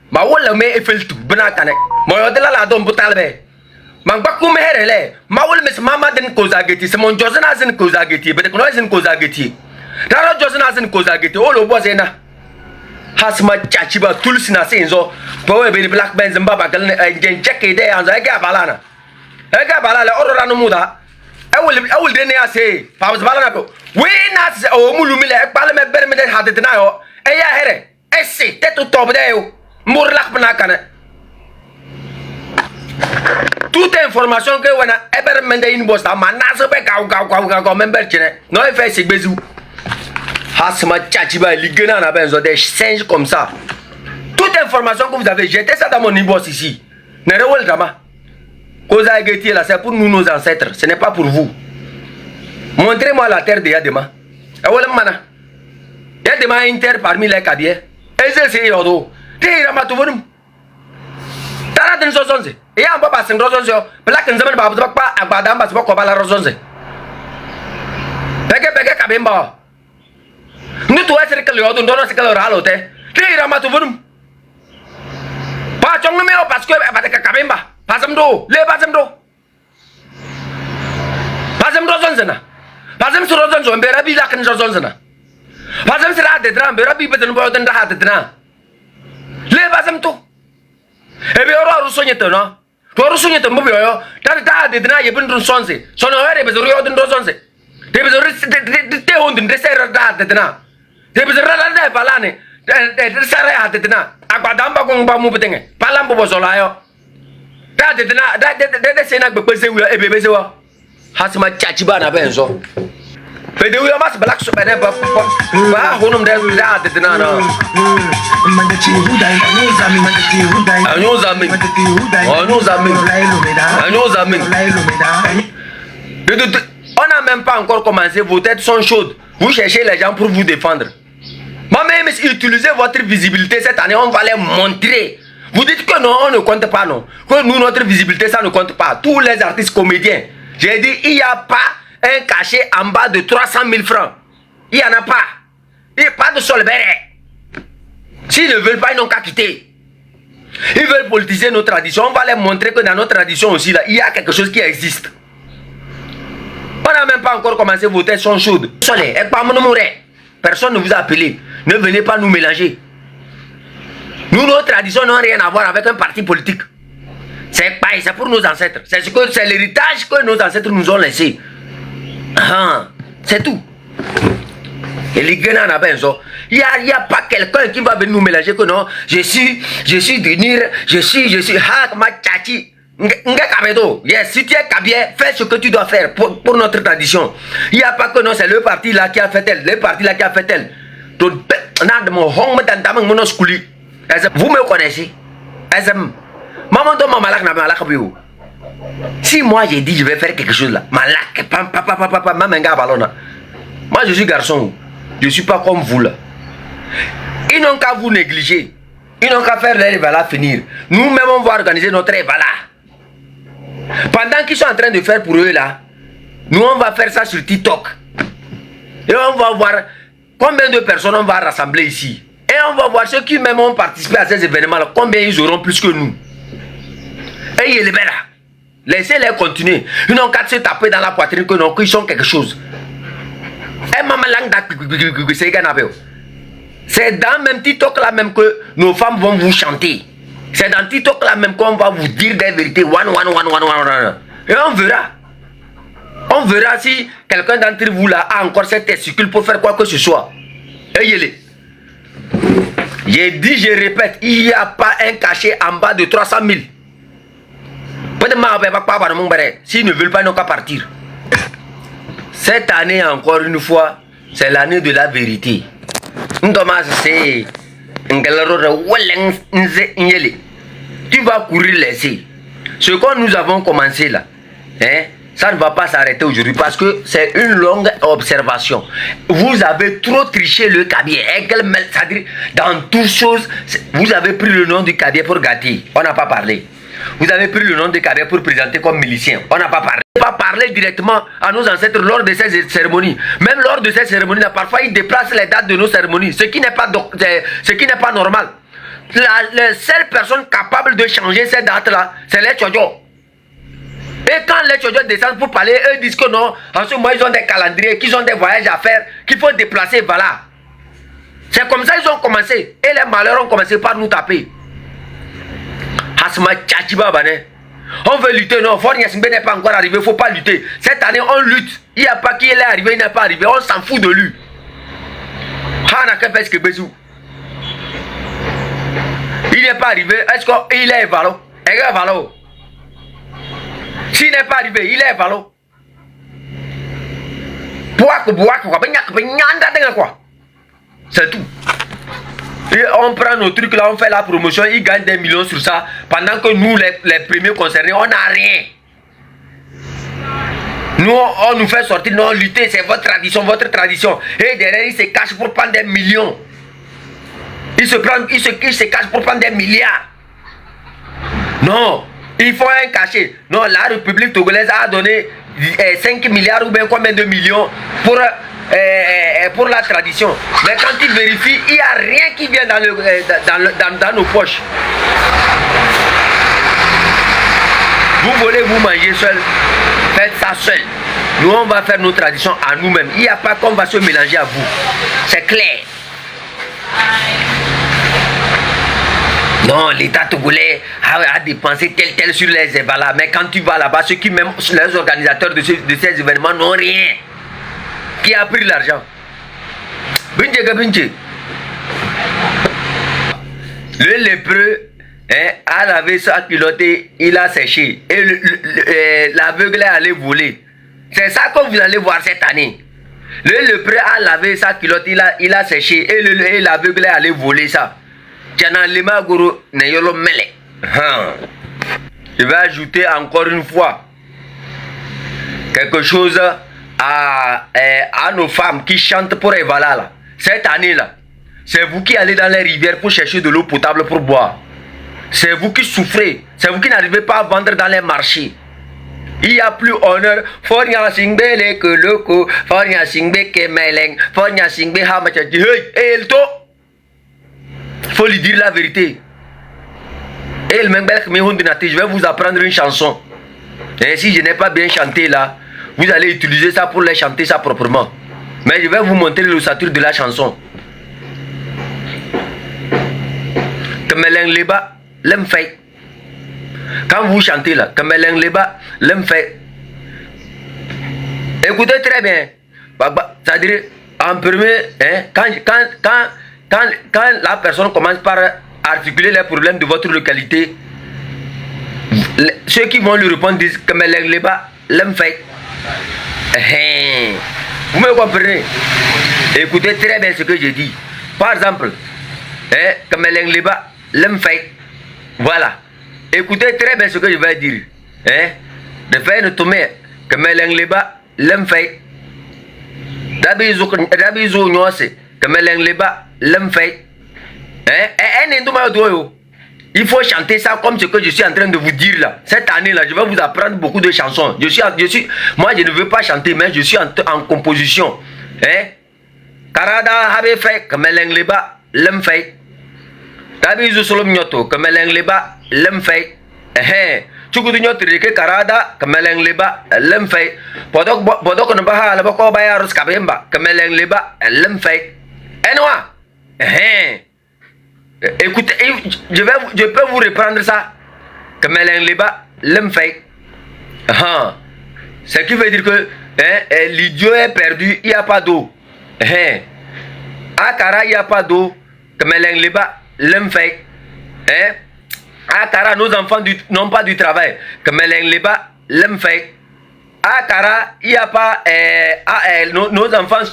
ma wala me e feltu bana kan mo yo de la do butal be man bakku me herele ma wala mes mama den ko zageti se mon jozana zen ko zageti be de ko zen ko zageti daro jozana zen ko zageti o lo bozena hasma chachiba tulsina se enzo po we be black benz mbaba gal ne jeke de anzo ege balana orora no muda awul de ne ase fa bala na ko we na se o mulumi le pale me ber me de hadet na yo e ya here esse tetu tob de yo mur lak bana kana toute information que wana e ber me de inbox ta manase be ga member chene no e fait se bezu hasma chachiba ligena na benzo des singes comme ça toute information que vous avez jeté ça dans mon inbox ici ne rewol dama Koza Geti là, c'est pour nous, nos ancêtres. Ce n'est pas pour vous. Montrez-moi la terre de Yadema. Yadema est une terre parmi les Kabiers. Et c'est Yodo. T'es Ramatouvoum. Tara den Zozonze. Et un papa c'est Rozonze. Black and Zaman Babaka, Abadam, Basbokobala Rozonze. Pege Kabimba. Nous tous les que Yodo, non, c'est que le ralote. T'es Ramatouvoum. Pas Chong Meo parce que Abaka Kabimba. Pasam do, le pasam do. Pasam rozonzena. Pasam su rozonzo, mbera bi la kan rozonzena. Pasam sira de dran, mbera bi beten bo den da de dran. Le pasam to. E be oro rusonyeto no. To rusonyeto mbo yo. Da de dran ye bin rusonze. Sono ere be zuru den rozonze. De be zuru te hondin de ser da de dran. De be zuru da balane. De sare de dran. Agbadamba ko ngba mu betenge. Palambo bo zolayo. Da sena gbe se wi e bebe se wa hasma chachiba na benzo pe de wi mas black so be ne ba honum de da na na on n'a même pas encore commencé, vos têtes sont chaudes, vous cherchez les gens pour vous défendre. Moi-même, utilisez votre visibilité cette année, on va les montrer. Vous dites que non, on ne compte pas, non. Que nous, notre visibilité, ça ne compte pas. Tous les artistes comédiens, j'ai dit, il n'y a pas un cachet en bas de 300 000 francs. Il n'y en a pas. Il n'y a pas de solberet. S'ils ne veulent pas, ils n'ont qu'à quitter. Ils veulent politiser nos traditions. On va les montrer que dans nos traditions aussi, là, il y a quelque chose qui existe. On n'a même pas encore commencé, vos têtes sont chaudes. Personne ne vous a appelé. Ne venez pas nous mélanger. Nous, nos traditions n'ont rien à voir avec un parti politique. C'est pour nos ancêtres. C'est l'héritage que nos ancêtres nous ont laissé. C'est tout. Et les Guénans, il n'y a pas quelqu'un qui va venir nous mélanger que non, je suis du Nir, je suis Machachi. Yes, si tu es Kabie, fais ce que tu dois faire pour notre tradition. Il n'y a pas que non, c'est le parti là qui a fait tel, le parti là qui a fait tel. Vous me connaissez. Si moi j'ai dit je vais faire quelque chose là, moi je suis garçon, je ne suis pas comme vous là. Ils n'ont qu'à vous négliger. Ils n'ont qu'à faire leur évala finir. Nous-mêmes on va organiser notre évala. Pendant qu'ils sont en train de faire pour eux là, nous on va faire ça sur TikTok. Et on va voir combien de personnes on va rassembler ici. Et on va voir ceux qui même ont participé à ces événements là, combien ils auront plus que nous. Et il est là. Laissez-les continuer. Ils n'ont qu'à se taper dans la poitrine que non, qu'ils sont quelque chose. Et maman c'est dans même TikTok là même que nos femmes vont vous chanter. C'est dans TikTok là même qu'on va vous dire des vérités. Et on verra. On verra si quelqu'un d'entre vous là a encore cette testicule pour faire quoi que ce soit. Ayez-les. J'ai dit, je répète, il n'y a pas un cachet en bas de 300 000. S'ils ne veulent pas, ils n'ont qu'à partir. Cette année, encore une fois, c'est l'année de la vérité. Tu vas courir laisser. Ce que nous avons commencé là, hein, ça ne va pas s'arrêter aujourd'hui parce que c'est une longue observation. Vous avez trop triché le cabier. C'est-à-dire, dans toutes choses, vous avez pris le nom du cabier pour gâter. On n'a pas parlé. Vous avez pris le nom du cabier pour présenter comme milicien. On n'a pas parlé. On n'a pas parlé directement à nos ancêtres lors de ces cérémonies. Même lors de ces cérémonies, parfois ils déplacent les dates de nos cérémonies. Ce qui n'est pas normal. La seule personne capable de changer ces dates-là, c'est les Tchodjo. Et quand les Tchodjo descendent pour parler, eux disent que non, en ce moment ils ont des calendriers, qu'ils ont des voyages à faire, qu'il faut déplacer, voilà. C'est comme ça qu'ils ont commencé. Et les malheurs ont commencé par nous taper. On veut lutter, non, Fornia Singbe n'est pas encore arrivé, il ne faut pas lutter. Cette année, on lutte. Il n'y a pas qui est arrivé, il n'est pas arrivé, on s'en fout de lui. Il n'est pas arrivé, est-ce qu'il est valo? S'il n'est pas arrivé, il est valo. C'est tout. Et on prend nos trucs là, on fait la promotion, ils gagnent des millions sur ça, pendant que nous, les premiers concernés, on n'a rien. Nous, on nous fait sortir, non, lutter, c'est votre tradition. Et derrière, ils se cachent pour prendre des millions. Ils se cachent pour prendre des milliards. Non, il faut un cachet. Non, la République togolaise a donné 5 milliards ou bien combien de millions pour la tradition. Mais quand ils vérifient, il n'y a rien qui vient dans nos poches. Vous voulez vous manger seul, faites ça seul. Nous, on va faire nos traditions à nous-mêmes. Il n'y a pas qu'on va se mélanger à vous. C'est clair. Non, l'État togolais a dépensé tel sur les évalas. Mais quand tu vas là-bas, ceux qui même les organisateurs de ces événements n'ont rien. Qui a pris l'argent? Le lépreux a lavé sa culotte, il a séché. Et l'aveugle est allé voler. C'est ça que vous allez voir cette année. Le lépreux a lavé sa culotte, il a séché. Et l'aveugle est allé voler ça. Je vais ajouter encore une fois quelque chose à nos femmes qui chantent pour Evala là. Cette année là, c'est vous qui allez dans les rivières pour chercher de l'eau potable pour boire. C'est vous qui souffrez. C'est vous qui n'arrivez pas à vendre dans les marchés. Il n'y a plus honneur. Fornia Singbe que loko, Fornia Singbe que meleng, Fornia Singbe hamachaji. Hey, elto. Faut lui dire la vérité. Et je vais vous apprendre une chanson. Et si je n'ai pas bien chanté là, vous allez utiliser ça pour les chanter ça proprement. Mais je vais vous montrer l'ossature de la chanson. Quand vous chantez là, écoutez très bien. C'est-à-dire, en premier, quand la personne commence par articuler les problèmes de votre localité, ceux qui vont lui répondre disent que vous me comprenez? Écoutez très bien ce que je dis. Par exemple, voilà. Écoutez très bien ce que je vais dire. De faire une tomée, que il faut chanter ça comme ce que je suis en train de vous dire là. Cette année là, je vais vous apprendre beaucoup de chansons. Moi je ne veux pas chanter, mais je suis en composition. Karada habe fait comme leba lem fait. Tabi zo solom nyoto comme leba lem fait. Chukuduño Trike Karada, Kameleng Liba, Lemfei, Podok Nabaha, Laboko Bayarus Kabemba, Kameleng Liba, Lemfei. Et moi, écoutez, je peux vous reprendre ça. Kameleng Liba, Lemfei. Ce qui veut dire que l'idiot est perdu, il n'y a pas d'eau. À Kara, il n'y a pas d'eau. Kameleng Liba, Lemfei. À Kara, nos enfants n'ont pas du travail. Kameleng Liba, Lemfei. À Kara, il n'y a pas. Nos enfants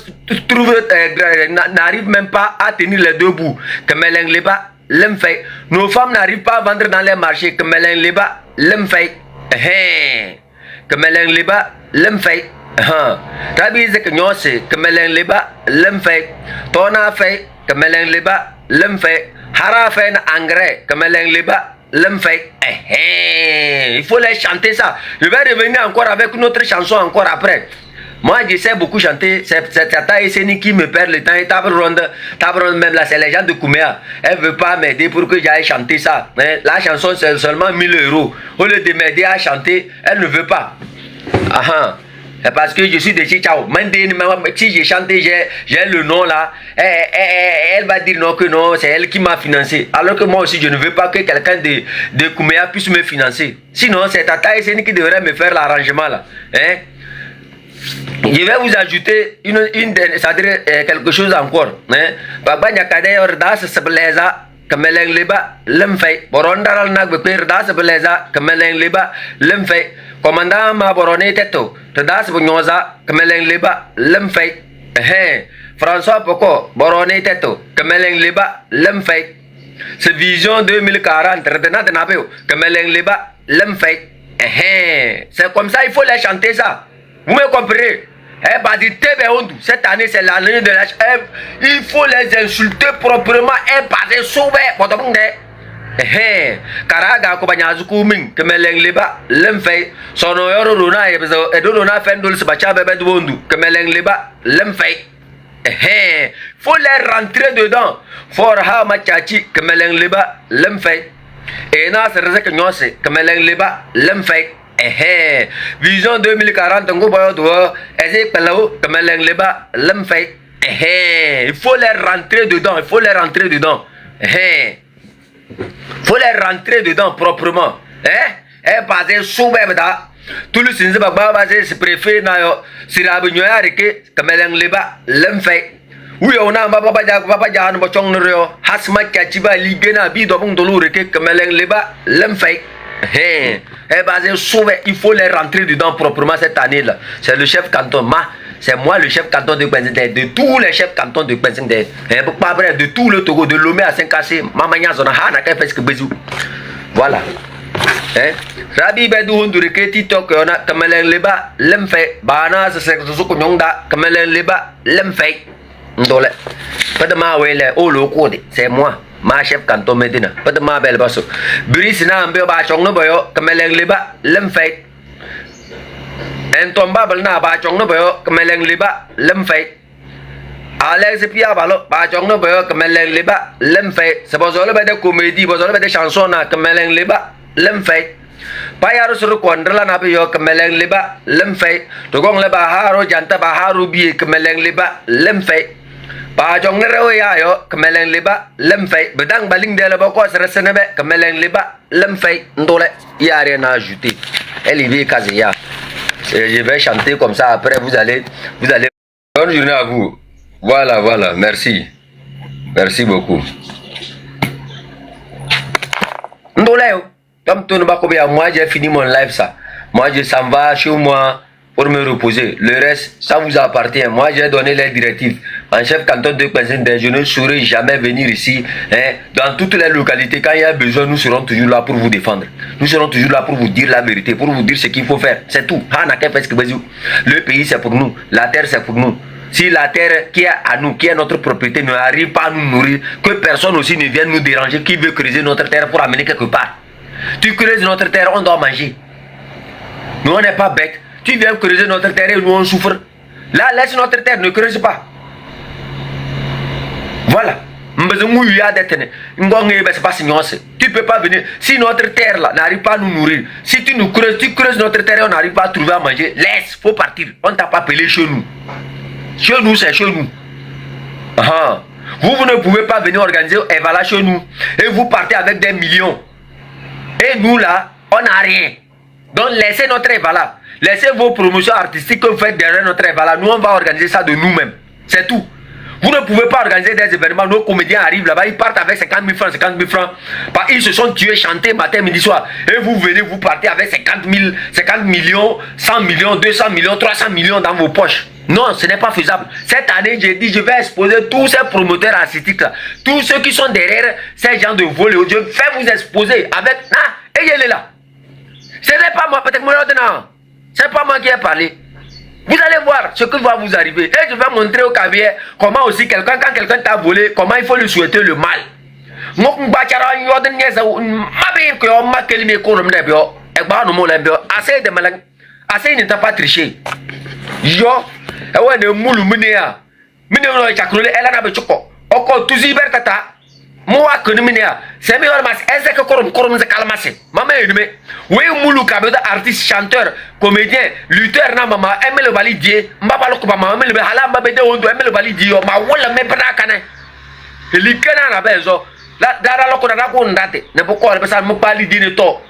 n'arrivent même pas à tenir les deux bouts. Kameleng Liba, Lemfei. Nos femmes n'arrivent pas à vendre dans les marchés. Kameleng Liba, Lemfei. Kameleng Liba, Lemfei. Tabi zek nyose, Kameleng Liba, Lemfei. Tona fei, Kameleng Liba, Lemfei. Hara fait un engrais, Kameleng Liba, Lemfei. Il faut les chanter ça. Je vais revenir encore avec une autre chanson encore après. Moi, je sais beaucoup chanter. C'est Tata Esseni qui me perd le temps. Et Tabronde même là, c'est les gens de Kouméa. Elle ne veut pas m'aider pour que j'aille chanter ça. La chanson, c'est seulement 1000 €. Au lieu de m'aider à chanter, elle ne veut pas. Parce que je suis de Chichao. Si j'ai chanté, j'ai le nom là. Elle va dire non, que non, c'est elle qui m'a financé. Alors que moi aussi, je ne veux pas que quelqu'un de Kouméa puisse me financer. Sinon, c'est Tata Esseni qui devrait me faire l'arrangement là. Je vais vous ajouter c'est-à-dire quelque chose encore. Baba Nyakade Ordas Sebeleza, Kameleng Liba, Lemfei. Borondaral Nagbeper Das Sebeleza, Kameleng Liba, Lemfei. Commandant ma borone teto, Tedas Bunyoza, Kameleng Liba, Lemfei. François Poko, borone teto, Kameleng Liba, Lemfei. C'est Vision 2040, Retenat Nabeo, Kameleng Liba, Lemfei. C'est comme ça, il faut les chanter ça. Vous me comprenez? Cette année, c'est l'année de la... Il faut les insulter proprement et passer sauver. Karaga Kobanyazuku Ming, Kameleng Liba, Lemfei, Sonoyoro Runa, Edona Fendul Sabacha Bebedwondu, Kameleng Liba, Lemfei. Faut les rentrer dedans. For ha machachi, Kameleng Liba, Lemfei. Et na se rezek nyose, Kameleng Liba, Lemfei. Vision 2040, Ngo Boyo Doa, Ezek Pelao, Kameleng Liba, Lemfei. Il faut les rentrer dedans, il faut les rentrer dedans. Faut les rentrer dedans proprement. Basé sous Bebda. Tout le Sinzaba basé se préfère na Sirabunyoya Reke, Kameleng Liba, Lemfei. Oui, on a Baba Jan Bochong Rio, Hasma Kachiba, Ligena, Bidobong Dolu Reke, Kameleng Liba, Lemfei. Basé sous, il faut les rentrer dedans proprement cette année-là. C'est le chef canton. C'est moi le chef canton de Benzinde, de tous les chefs cantons de Benzinde, de tout le Togo, de Lomé à Saint-Cassé, Mamanya Zona, Hanaka Fesque Bezou. Voilà. Rabi Bedou Hundureke, Titok, on a Kameleng Liba, Lemfei, Bana, Sekonyonda, Kameleng Liba, Lemfei. Ndole. Pas de ma wele, oh le code, c'est moi, ma chef canton Medina. Pas de ma belle basso. Burisina, Mbeo Bachong no Boyo, Kameleng Liba, Lemfei. Intombable na ba chong no boyo Kameleng Liba Lemfei. Alex Pia balo ba chong no boyo Kameleng Liba Lemfei. C'est bozole ba de comédie, bozole ba de chanson na Kameleng Liba Lemfei. Payaro sur kwandra na biyo Kameleng Liba Lemfei. To gong le ba haro janta ba haro bi Kameleng Liba Lemfei. Ba chong ne rewe ya yo Kameleng Liba Lemfei. Bedang baling de la boko sresene be Kameleng Liba Lemfei. Ndole y a rien à ajouter. Elle y vit Kazia. Je vais chanter comme ça, après vous allez... Bonne journée à vous. Voilà, merci. Merci beaucoup. Moi j'ai fini mon live ça. Moi je s'en va chez moi pour me reposer. Le reste, ça vous appartient. Moi j'ai donné les directives. En chef canton de Benzinde, je ne saurais jamais venir ici. Dans toutes les localités, quand il y a besoin, nous serons toujours là pour vous défendre. Nous serons toujours là pour vous dire la vérité, pour vous dire ce qu'il faut faire. C'est tout. Le pays c'est pour nous. La terre c'est pour nous. Si la terre qui est à nous, qui est notre propriété, ne arrive pas à nous nourrir, que personne aussi ne vienne nous déranger, qui veut creuser notre terre pour amener quelque part. Tu creuses notre terre, on doit manger. Nous on n'est pas bêtes. Tu viens creuser notre terre et nous on souffre. Là, laisse notre terre, ne creuse pas. Voilà. Tu peux pas venir. Si notre terre là n'arrive pas à nous nourrir, si tu creuses notre terre et on n'arrive pas à trouver à manger, laisse, faut partir. On t'a pas appelé chez nous. Chez nous, c'est chez nous. Vous ne pouvez pas venir organiser Evala chez nous. Et vous partez avec des millions. Et nous là, on n'a rien. Donc laissez notre Evala. Laissez vos promotions artistiques que vous faites derrière notre Evala. Nous, on va organiser ça de nous-mêmes. C'est tout. Vous ne pouvez pas organiser des événements. Nos comédiens arrivent là-bas, ils partent avec 50 000 francs, 50 000 francs. Ils se sont tués, chantés matin, midi, soir. Et vous venez, vous partez avec 50 millions, 100 millions, 200 millions, 300 millions dans vos poches. Non, ce n'est pas faisable. Cette année, j'ai dit, je vais exposer tous ces promoteurs artistiques là. Tous ceux qui sont derrière ces gens de vol. Je vais vous exposer avec... et il est là. Ce n'est pas moi, peut-être moi, non. Ce n'est pas moi qui ai parlé. Vous allez voir ce qui va vous arriver. Et je vais montrer au cabinet comment aussi quelqu'un, quand quelqu'un t'a volé, comment il faut lui souhaiter le mal. Assez ne t'a pas triché. Yo, ewa ne mulu minea. Minea no chakrole ela na bechoko. Oko tuzi bertata. Moi que minea. C'est meilleur mas eze que korum ze kalmase. Mama edme. We mulu kabe artiste, chanteur, comédien, lutteur na mama aime le validie. Mbaba lo ko mama aime le hala mbabe de ondo aime le validie. Ma wala me bra kana. Elikana na bezo. La dara lo ko na ko ndate. Ne poko le pesa mo validie ne to.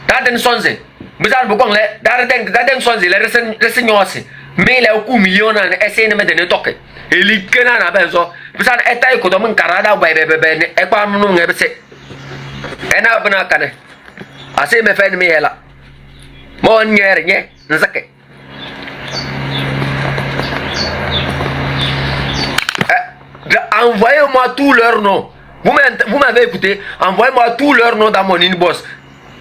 Daden sonze. Bizarre beaucoup les d'adem sont les ressenyosi mais les coups millions na essayer de mettre ne toque et li kena na benzo bizarre eta ko do mun karada ba bebe ne e kwa nu ngebe se ena bana kane ase me fen mi hela mo nyere nye nzake envoyez-moi tous leurs noms. Vous m'avez écouté, envoyez-moi tous leurs noms dans mon inbox.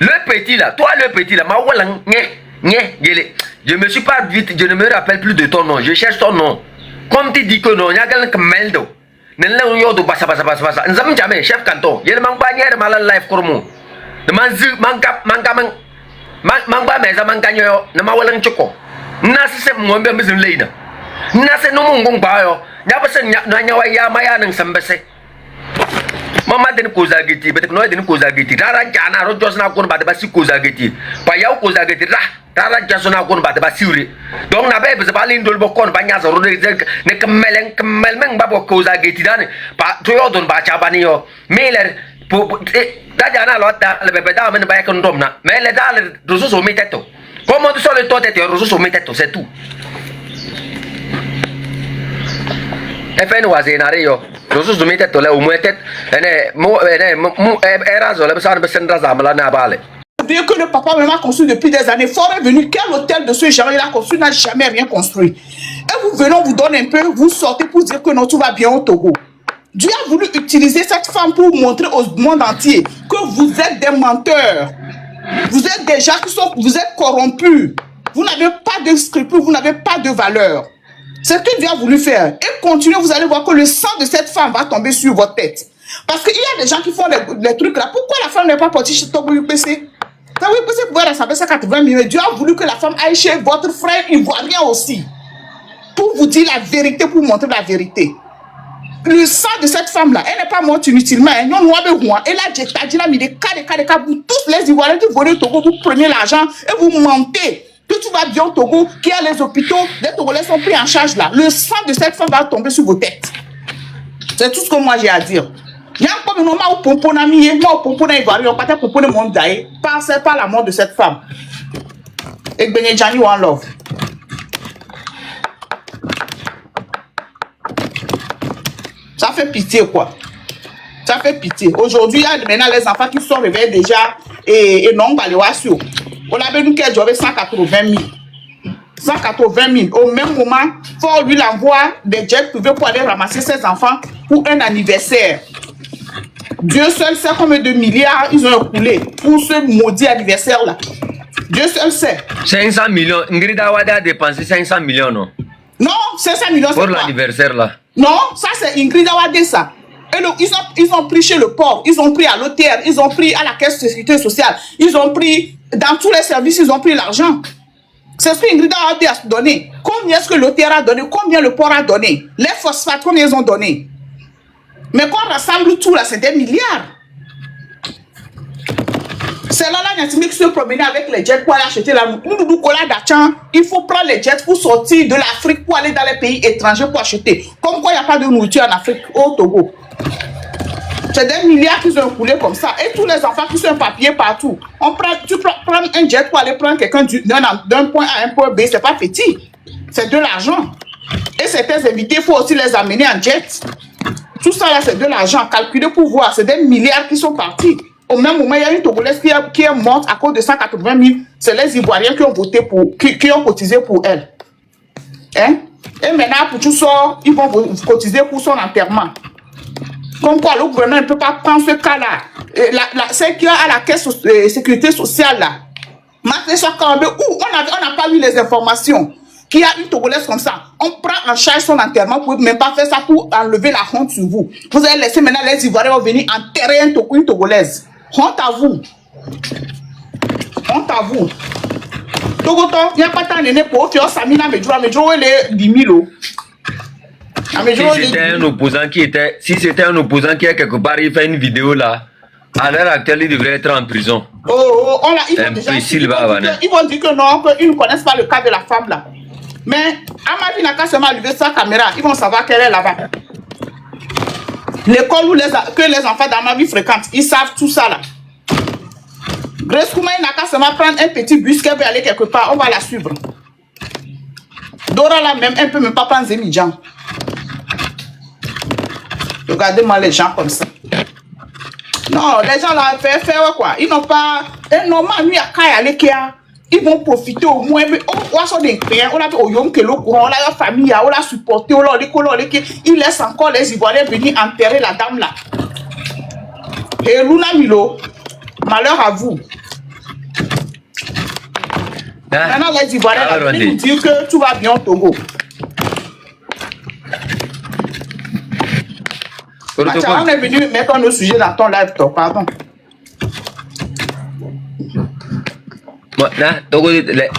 Le petit là, toi le petit là, je me suis pas vite, je ne me rappelle plus de ton nom, je cherche ton nom. Comme tu dis que non, il y a quelqu'un qui m'aide. Chef canton, il y a un malade live pour moi. Mama den kozageti betek no den kozageti rara jana ro josna kon ba de basi kozageti pa yaw kozageti rara jasona kon ba de basiure donc na be ba lindol bo kon ba nyaza ro ne kemeleng ba bo kozageti dane pa to yo don ba cha bani yo meler da jana lo ta le be da men ba kon domna mais le da le roso so meteto comment tu so le to tete roso so meteto c'est tout e fe no wazenare yo roso so meteto le o metet Bien que le papa même a construit depuis des années, fort est venu, quel hôtel de ce genre il a construit, n'a jamais rien construit. Et vous venez, on vous donne un peu, vous sortez pour dire que non, tout va bien au Togo. Dieu a voulu utiliser cette femme pour montrer au monde entier que vous êtes des menteurs. Vous êtes des gens qui sont, vous êtes corrompus. Vous n'avez pas de scrupules, vous n'avez pas de valeur. C'est ce que Dieu a voulu faire. Et continuez, vous allez voir que le sang de cette femme va tomber sur votre tête. Parce qu'il y a des gens qui font les trucs là. Pourquoi la femme n'est pas partie chez Togo UPC? Togo UPC pouvait rassembler 180 millions. Dieu a voulu que la femme aille chez votre frère ivoirien aussi. Pour vous dire la vérité, pour montrer la vérité. Le sang de cette femme-là, elle n'est pas morte inutilement. Elle a dit, vous tous les Ivoiriens qui volent au Togo, vous prenez l'argent et vous mentez. Que tout va bien au Togo, qu'il y a les hôpitaux, les Togolais sont pris en charge là. Le sang de cette femme va tomber sur vos têtes. C'est tout ce que moi j'ai à dire. Il y a un peu de moment où Pompon a mis, moi, Pompon a Ivoirien, on partait Pompon de monde d'ailleurs, passez par la mort de cette femme. Et Benedjani One Love. Ça fait pitié, quoi. Ça fait pitié. Aujourd'hui, il y a maintenant les enfants qui sont réveillés déjà et non, bah, les Wassio. On avait nous qui a 180 000. 180 000. Au même moment, il faut lui l'envoyer des jets privés pour aller ramasser ses enfants pour un anniversaire. Dieu seul sait combien de milliards ils ont écoulé pour ce maudit anniversaire-là. Dieu seul sait. 500 millions. Ngrida Wada a dépensé 500 millions, non? Non, 500 millions, c'est pour l'anniversaire, là. Non, ça c'est Ingrid Awade, ça. Et ils ont pris chez le port, ils ont pris à l'hôtel, ils ont pris à la caisse de sécurité sociale, ils ont pris dans tous les services, ils ont pris l'argent. C'est ce que Ingrid Awade a donné. Combien est-ce que l'hôtel a donné? Combien le port a donné? Les phosphates, combien ils ont donné? Mais quand on rassemble tout là, c'est des milliards. C'est là, Niassimi qui se promenait avec les jets pour aller acheter la Ndoudou Kola d'Achan. Il faut prendre les jets pour sortir de l'Afrique pour aller dans les pays étrangers pour acheter. Comme quoi il n'y a pas de nourriture en Afrique, au Togo. C'est des milliards qui sont coulés comme ça. Et tous les enfants qui sont papiers partout. Tu prends un jet pour aller prendre quelqu'un d'un point A à un point B, c'est pas petit. C'est de l'argent. Et certains invités, il faut aussi les amener en jet. Tout ça là, c'est de l'argent. Calculé pour voir, c'est des milliards qui sont partis. Au même moment, il y a une Togolaise qui est morte à cause de 180 000. C'est les Ivoiriens qui ont voté pour, qui ont cotisé pour elle. Hein? Et maintenant, pour tout ça, ils vont cotiser pour son enterrement. Comme quoi, le gouvernement ne peut pas prendre ce cas-là. Celle qui est à la caisse de sécurité sociale, là, où on n'a pas eu les informations. Qu'il y a une Togolaise comme ça, on prend en charge son enterrement, vous ne pouvez même pas faire ça pour enlever la honte sur vous. Vous allez laisser maintenant les Ivoiriens vont venir enterrer une Togolaise. Honte à vous. Honte à vous. Togoto, il n'y a pas tant de pour faire ça, mais il est 10 000. Si c'était un opposant qui est quelque part, il fait une vidéo là, à l'heure actuelle, il devrait être en prison. Ils vont dire que non, qu'ils ne connaissent pas le cas de la femme là. Mais Amavi n'a qu'à seulement lever sa caméra, ils vont savoir qu'elle est là-bas. L'école que les enfants d'Amavi fréquentent, ils savent tout ça là. Grace Kouma n'a qu'à seulement prendre un petit bus qu'elle veut aller quelque part, on va la suivre. Dora là même, elle ne peut même pas prendre Zemidjan. Regardez-moi les gens comme ça. Non, les gens là, faire quoi? Ils n'ont pas. Et normalement, lui, à Kaya, ils vont profiter au moins. On a des clients, on a au Yom Kelo, on a la famille, on a supporté, on a ils laissent encore les Ivoiriens venir enterrer la dame là. Et Luna Milo, malheur à vous. Maintenant, les Ivoiriens nous disent que tout va bien au Togo. On est venu mettre nos sujets dans ton live, toi, pardon. Bon, là,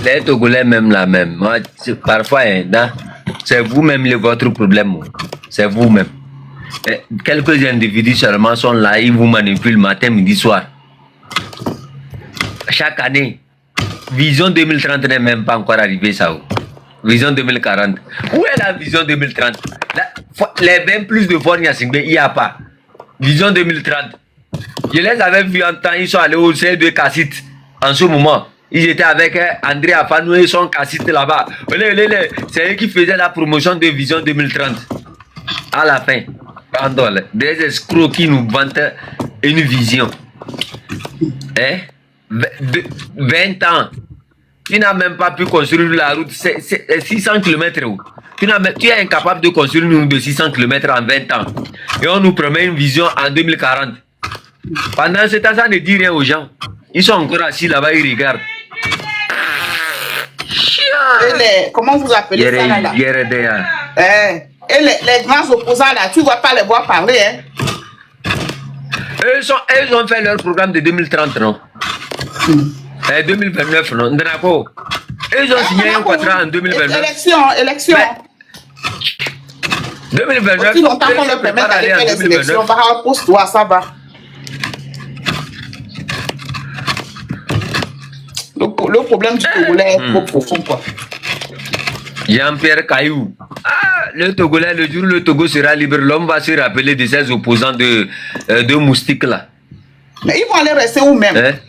les Togolais même là même. Moi, parfois, c'est vous-même votre problème. C'est vous-même. Quelques individus seulement sont là, ils vous manipulent matin, midi, soir. Chaque année, Vision 2030 n'est même pas encore arrivée, ça. Vision 2040. Où est la Vision 2030? Les 20 plus de forts, il n'y a pas. Vision 2030. Je les avais vus en temps, ils sont allés au C2 Cassit. En ce moment, ils étaient avec André Afanou et son Cassit là-bas. C'est eux qui faisaient la promotion de Vision 2030. À la fin, pardon, des escrocs qui nous vantent une vision. 20 ans. Tu n'as même pas pu construire la route, c'est 600 km. Tu es incapable de construire une route de 600 km en 20 ans. Et on nous promet une vision en 2040. Pendant ce temps, ça ne dit rien aux gens. Ils sont encore assis là-bas, ils regardent. Comment vous appelez ça là? Et les grands opposants là, tu ne vas pas les voir parler. Hein? Eux ont fait leur programme de 2030, non? 2029, non? D'accord. Ils ont signé un contrat en 2029. Élection. 2029. Aussi longtemps qu'on leur permet d'aller faire les élections, on va pose-toi, ça va. Le problème du Togolais est trop profond, quoi. Jean-Pierre Caillou. Le Togolais, le jour où le Togo sera libre, l'homme va se rappeler de ses opposants de moustiques là. Mais ils vont aller rester où même?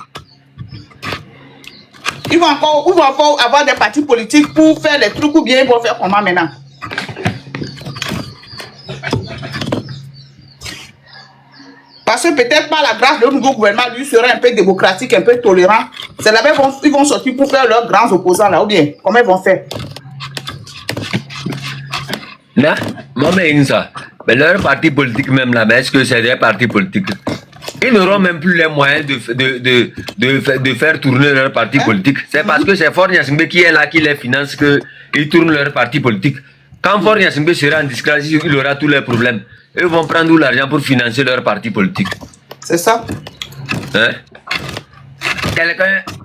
Ils vont encore avoir des partis politiques pour faire les trucs ou bien ils vont faire comment maintenant? Parce que peut-être par la grâce de nouveau gouvernement, lui serait un peu démocratique, un peu tolérant. C'est là-bas ils vont sortir pour faire leurs grands opposants là, ou bien comment ils vont faire? Là, mais leur parti politique même là, est-ce que c'est des partis politiques? Ils n'auront même plus les moyens de faire tourner leur parti politique. C'est parce que c'est Faure Gnassingbé qui est là, qui les finance, qu'ils tournent leur parti politique. Quand Faure Gnassingbé sera en disgrâce, il aura tous les problèmes. Ils vont prendre l'argent pour financer leur parti politique. C'est ça.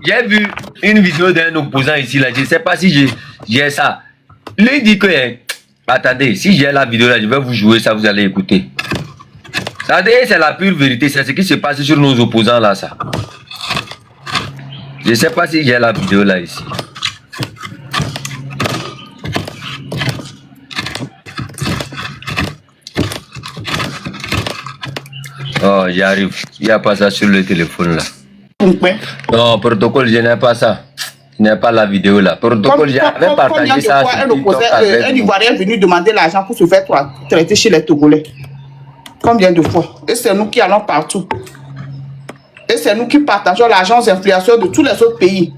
J'ai vu une vidéo d'un opposant ici, là, je ne sais pas si j'ai ça. Lui dit que, attendez, si j'ai la vidéo là, je vais vous jouer ça, vous allez écouter. C'est la pure vérité, c'est ce qui se passe sur nos opposants là, ça. Je ne sais pas si j'ai la vidéo là ici. Oh, j'y arrive. Il n'y a pas ça sur le téléphone là. Non, protocole, je n'ai pas ça. Je n'ai pas la vidéo là. Protocole, j'avais partagé ça. Un Ivoirien est venu demander l'argent pour se faire traiter chez les Togolais. Combien de fois? Et c'est nous qui allons partout. Et c'est nous qui partageons l'argent aux influenceurs de tous les autres pays.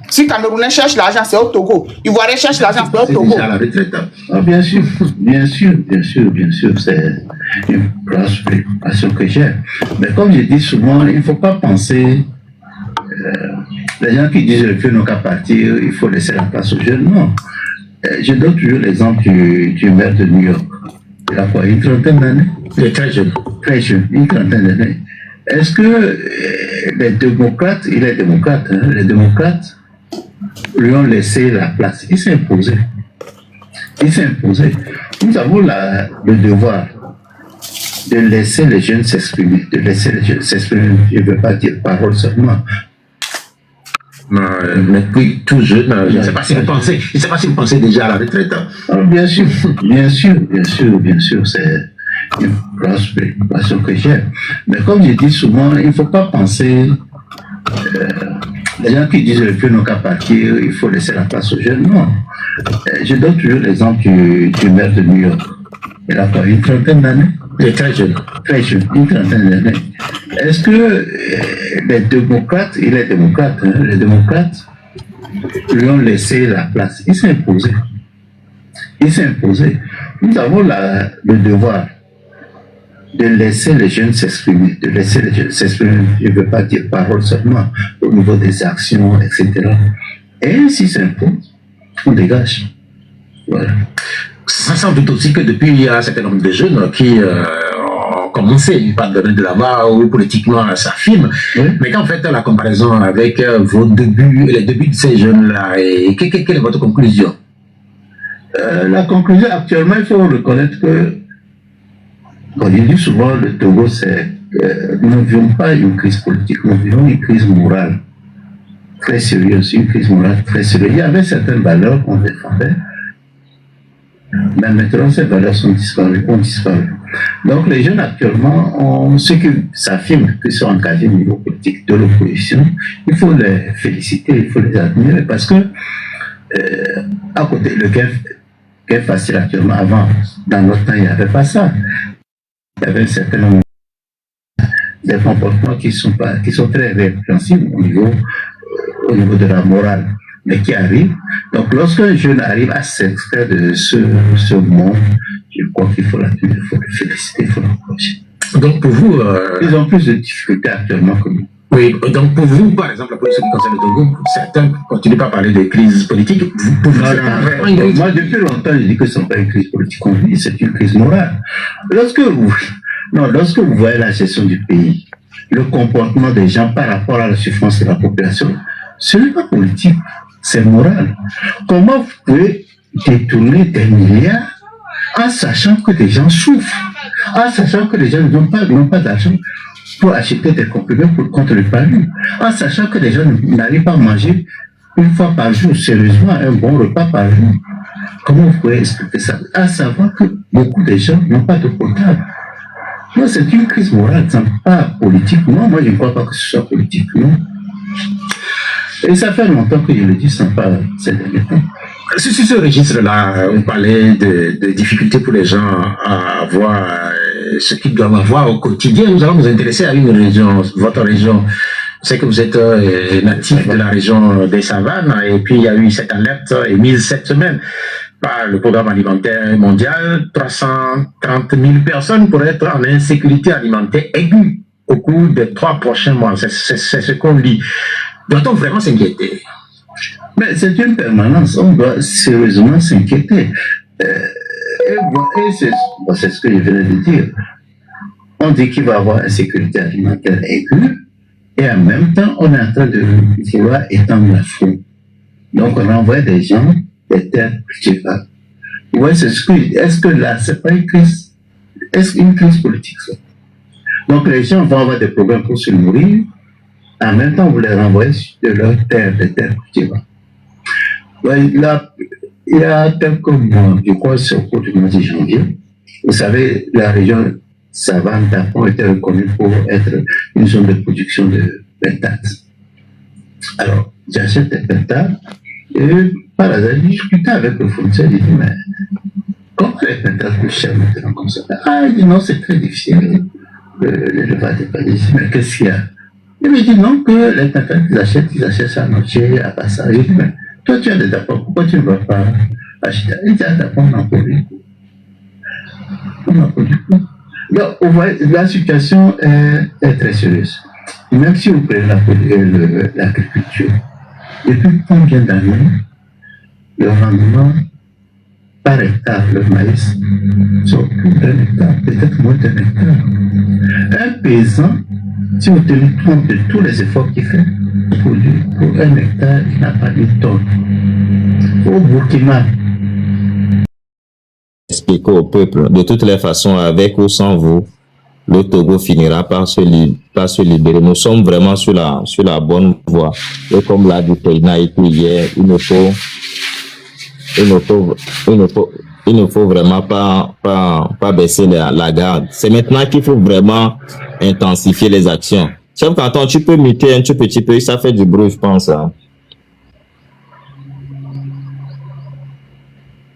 Si Camerounais cherche l'argent, c'est au Togo. Ivoirien cherche l'argent, c'est au Togo. À la retraite. Ah, bien sûr, c'est une grosse préoccupation que j'ai. Mais comme je dis souvent, il ne faut pas penser, les gens qui disent que nous qu'à partir, il faut laisser la place aux jeunes. Non. Je donne toujours l'exemple du maire de New York. Il a quoi, une trentaine d'années? Il est très jeune, une trentaine d'années. Est-ce que les démocrates, il est démocrate, hein, les démocrates lui ont laissé la place? Il s'est imposé. Nous avons le devoir de laisser les jeunes s'exprimer, Je ne veux pas dire parole seulement. Non, mais puis tout jeune, je ne sais pas si vous pensez déjà à la retraite. Hein. Alors, bien sûr, c'est une grosse préoccupation que j'ai. Mais comme je dis souvent, il ne faut pas penser, les gens qui disent que nous qu'à partir, il faut laisser la place aux jeunes. Non. Je donne toujours l'exemple du maire de New York. Il a pas une trentaine d'années. Il est très jeune, une trentaine d'années. Est-ce que les démocrates, il est démocrate, hein, les démocrates lui ont laissé la place? Il s'est imposé. Nous avons le devoir de laisser les jeunes s'exprimer, Je ne veux pas dire parole seulement, au niveau des actions, etc. Et si c'est impose, on dégage. Voilà. Ça sans doute aussi que depuis, il y a un certain nombre de jeunes qui ont commencé par donner de la voix ou politiquement s'affirment. Oui. Mais quand vous faites la comparaison avec vos débuts, les débuts de ces jeunes-là, quelle est votre conclusion? La conclusion, actuellement, il faut reconnaître que, comme je dis souvent, le Togo, nous ne vivons pas une crise politique, nous vivons une crise morale très sérieuse, Il y avait certaines valeurs qu'on défendait, mais maintenant ces valeurs ont disparu. Donc les jeunes actuellement, ceux qui s'affirment, qui sont engagés au niveau politique de l'opposition, il faut les féliciter, il faut les admirer, parce que à côté, le gain facile actuellement, avant, dans notre temps, il n'y avait pas ça. Il y avait un certain nombre de comportements qui sont très répréhensibles au niveau de la morale, mais qui arrivent. Donc, lorsqu'un jeune arrive à s'extraire de ce monde, je crois qu'il faut le féliciter, il faut l'encourager. Donc, pour vous... Ils ont plus de difficultés actuellement que nous. Oui, donc pour vous, par exemple, pour ce qui concerne le Togo, certains ne continuent pas à parler de crise politique. Moi, depuis longtemps, je dis que ce n'est pas une crise politique qu'on vit, c'est une crise morale. Lorsque vous voyez la gestion du pays, le comportement des gens par rapport à la souffrance de la population, ce n'est pas politique, c'est moral. Comment vous pouvez détourner des milliards en sachant que des gens souffrent, en sachant que les gens n'ont pas d'argent pour acheter des comprimés contre le palud, en sachant que les gens n'arrivent pas à manger une fois par jour, sérieusement, un bon repas par jour? Comment vous pouvez expliquer ça? À savoir que beaucoup de gens n'ont pas de potable. Non, c'est une crise morale, ce n'est pas politique. Non, moi je ne crois pas que ce soit politique, non. Et ça fait longtemps que je le dis, ce n'est pas ces derniers temps. Sur ce registre-là, on parlait de difficultés pour les gens à avoir ce qu'ils doivent avoir au quotidien. Nous allons nous intéresser à une région, votre région. C'est que vous êtes natif de la région des Savanes, et puis il y a eu cette alerte émise cette semaine par le programme alimentaire mondial. 330 000 personnes pourraient être en insécurité alimentaire aiguë au cours des 3 prochains mois. C'est ce qu'on lit. Doit-on vraiment s'inquiéter? Mais c'est une permanence, on doit sérieusement s'inquiéter. C'est ce que je venais de dire. On dit qu'il va y avoir insécurité alimentaire aiguë, et en même temps, on est en train de vouloir étendre la faune. Donc, on envoie des gens des terres cultivables. Ouais, est-ce que là, c'est pas une crise? Est-ce une crise politique, ça? Donc les gens vont avoir des problèmes pour se nourrir. En même temps, vous les renvoyez de leur terre, des terres cultivables. Ouais, là, il y a quelques mois, je crois, c'est au cours du mois de janvier. Vous savez, la région Savane d'Apon était reconnue pour être une zone de production de pentates. Alors, j'achète des pentates et par hasard, je discutais avec le fournisseur, je dis, mais comment les pentates coûtent cher maintenant comme ça? Ah, il dit non, c'est très difficile. L'élevage n'est pas difficile, mais qu'est-ce qu'il y a? Il me dit non, que les pentates qu'ils achètent ça à Noché, à Passage. Je dis, mais toi, tu as des apports, pourquoi tu ne vas pas acheter? Il dit, ah, d'accord, on en produit. On en produit. Donc, vous voyez, la situation est très sérieuse. Même si vous prenez l'agriculture, depuis combien d'années le rendement par hectare, le maïs, sont plus d'un hectare, peut-être moins d'un hectare. Un paysan, si vous tenez compte de tous les efforts qu'il fait, produit pour un hectare, il n'a pas une tonne. Au Burkina, Expliquer au peuple, de toutes les façons, avec ou sans vous, le Togo finira par se libérer. Nous sommes vraiment sur la bonne voie. Et comme l'a dit Teina hier, il ne faut vraiment pas baisser la garde. C'est maintenant qu'il faut vraiment intensifier les actions. Chef Canton, tu peux muter un tout petit peu, ça fait du bruit, je pense. Hein.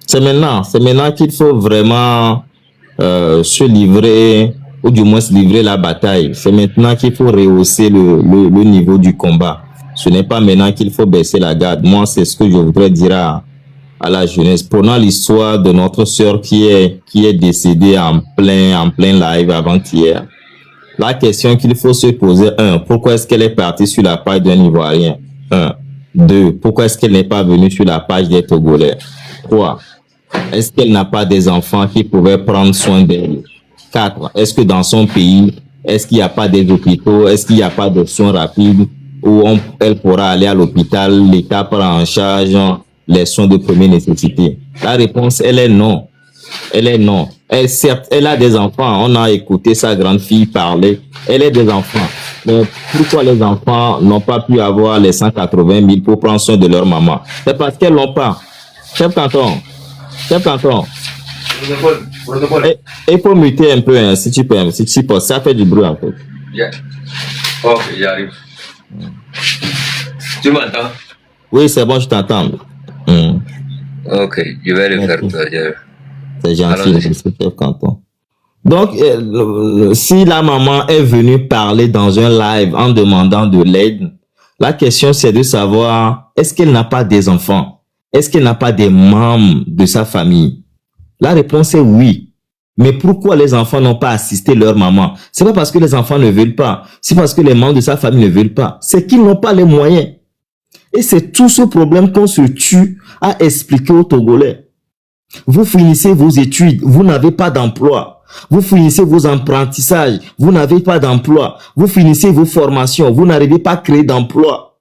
C'est maintenant qu'il faut vraiment se livrer, ou du moins se livrer la bataille. C'est maintenant qu'il faut rehausser le niveau du combat. Ce n'est pas maintenant qu'il faut baisser la garde. Moi, c'est ce que je voudrais dire à la jeunesse. Prenons l'histoire de notre sœur qui est décédée en plein live avant-hier. La question qu'il faut se poser, 1, pourquoi est-ce qu'elle est partie sur la page d'un Ivoirien? 1. 2, pourquoi est-ce qu'elle n'est pas venue sur la page des Togolais? 3, est-ce qu'elle n'a pas des enfants qui pouvaient prendre soin d'elle? 4, est-ce que dans son pays, est-ce qu'il n'y a pas des hôpitaux? Est-ce qu'il n'y a pas de soins rapides où elle pourra aller à l'hôpital, l'État prend en charge les soins de première nécessité? La réponse, elle est non. Elle est non. Certes, elle a des enfants. On a écouté sa grande fille parler. Elle a des enfants. Mais pourquoi les enfants n'ont pas pu avoir les 180 000 pour prendre soin de leur maman? C'est parce qu'elles l'ont pas. Chef Canton. Il faut muter un peu, hein, si tu peux. Ça fait du bruit en fait. Yeah. Ok, j'arrive. Tu m'entends? Oui, c'est bon, je t'entends. Ok, je vais le faire. C'est gentil, le chef Canton. Donc, si la maman est venue parler dans un live en demandant de l'aide, la question c'est de savoir, est-ce qu'elle n'a pas des enfants? Est-ce qu'elle n'a pas des membres de sa famille? La réponse est oui. Mais pourquoi les enfants n'ont pas assisté leur maman? C'est pas parce que les enfants ne veulent pas. C'est parce que les membres de sa famille ne veulent pas. C'est qu'ils n'ont pas les moyens. Et c'est tout ce problème qu'on se tue à expliquer aux Togolais. Vous finissez vos études, vous n'avez pas d'emploi. Vous finissez vos apprentissages, vous n'avez pas d'emploi. Vous finissez vos formations, vous n'arrivez pas à créer d'emploi.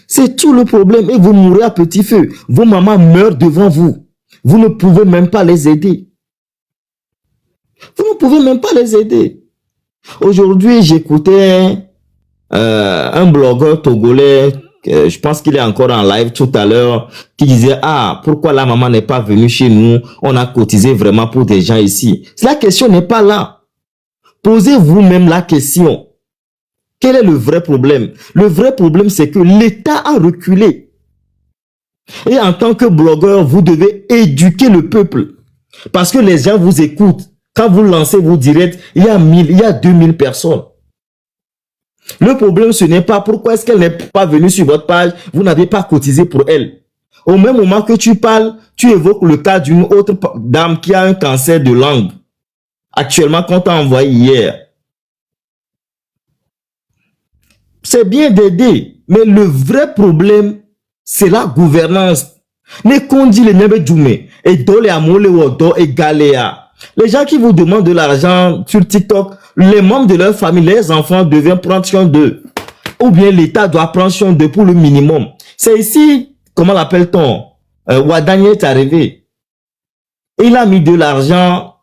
C'est tout le problème et vous mourrez à petit feu. Vos mamans meurent devant vous. Vous ne pouvez même pas les aider. Vous ne pouvez même pas les aider. Aujourd'hui, j'écoutais un blogueur togolais, je pense qu'il est encore en live tout à l'heure, qui disait, ah, pourquoi la maman n'est pas venue chez nous? On a cotisé vraiment pour des gens ici. La question n'est pas là. Posez-vous même la question. Quel est le vrai problème? Le vrai problème, c'est que l'État a reculé. Et en tant que blogueur, vous devez éduquer le peuple. Parce que les gens vous écoutent. Quand vous lancez vos directs, il y a 1000, il y a 2000 personnes. Le problème, ce n'est pas pourquoi est-ce qu'elle n'est pas venue sur votre page, vous n'avez pas cotisé pour elle. Au même moment que tu parles, tu évoques le cas d'une autre dame qui a un cancer de langue. Actuellement, qu'on t'a envoyé hier. C'est bien d'aider, mais le vrai problème, c'est la gouvernance. Ne kondi le nebe djume, et dole amole wodo et galéa. Les gens qui vous demandent de l'argent sur TikTok, les membres de leur famille, les enfants devaient prendre soin d'eux. Ou bien l'État doit prendre soin d'eux pour le minimum. C'est ici, comment l'appelle-t-on? Wadani est arrivé. Il a mis de l'argent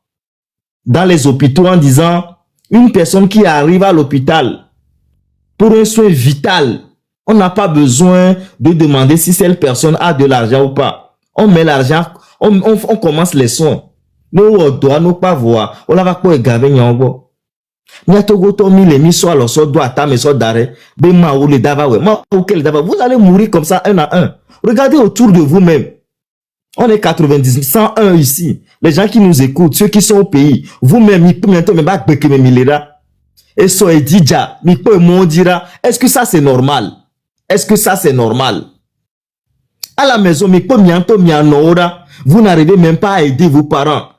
dans les hôpitaux en disant, Une personne qui arrive à l'hôpital pour un soin vital, on n'a pas besoin de demander si cette personne a de l'argent ou pas. On met l'argent, on commence les soins. Nous, doit nous pas voir. On va pas regarder nyongo. Vous allez mourir comme ça un à un. Regardez autour de vous-même. On est 90, 101 ici. Les gens qui nous écoutent, ceux qui sont au pays, vous-même, et so edija, est-ce que ça c'est normal? Est-ce que ça c'est normal? À la maison, vous n'arrivez même pas à aider vos parents.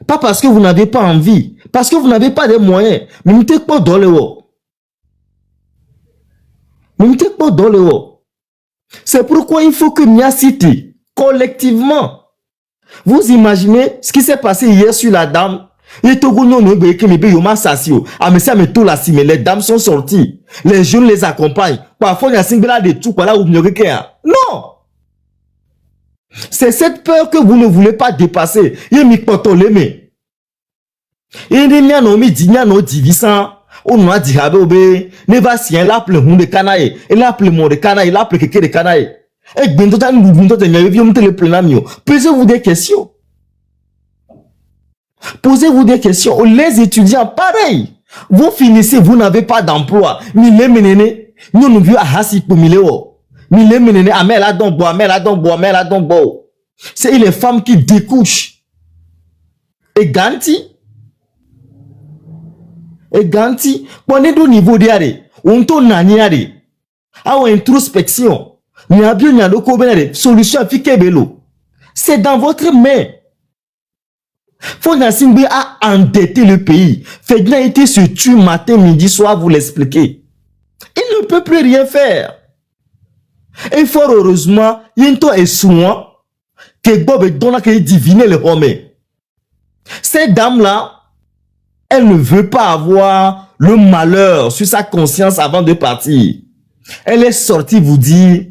Pas parce que vous n'avez pas envie, parce que vous n'avez pas de moyens. C'est pourquoi il faut que Mia City, collectivement, vous imaginez ce qui s'est passé hier sur la dame. Les dames sont sorties. Les jeunes les accompagnent. Parfois, il y a des trucs là où non! C'est cette peur que vous ne voulez pas dépasser. Il y a on a dit ne va si un l'appel de canaille, et l'appel mon de canaille, l'appel que de canaille. Et bientôt posez-vous des questions. Posez-vous des questions. Les étudiants, pareil. Vous finissez, vous n'avez pas d'emploi. Mille menene, nous nous vieux à hasi pour mille euros. Mille menene, amel a donc bois, amel a donc bois, amel a donc bois. C'est les femmes qui découchent. Et Ganti, prenez au niveau d'yare, on tourne n'aniare. À introspection, n'y a bien, n'y a le cobenere, solution à fiquer bello. C'est dans votre main. Fonia Singbe a endetté le pays. Fedna été se tue matin, midi, soir, vous l'expliquer. Il ne peut plus rien faire. Et fort heureusement, Yinto est soin que Bob et Donna qui diviner le homme. Cette dame-là, elle ne veut pas avoir le malheur sur sa conscience avant de partir. Elle est sortie vous dire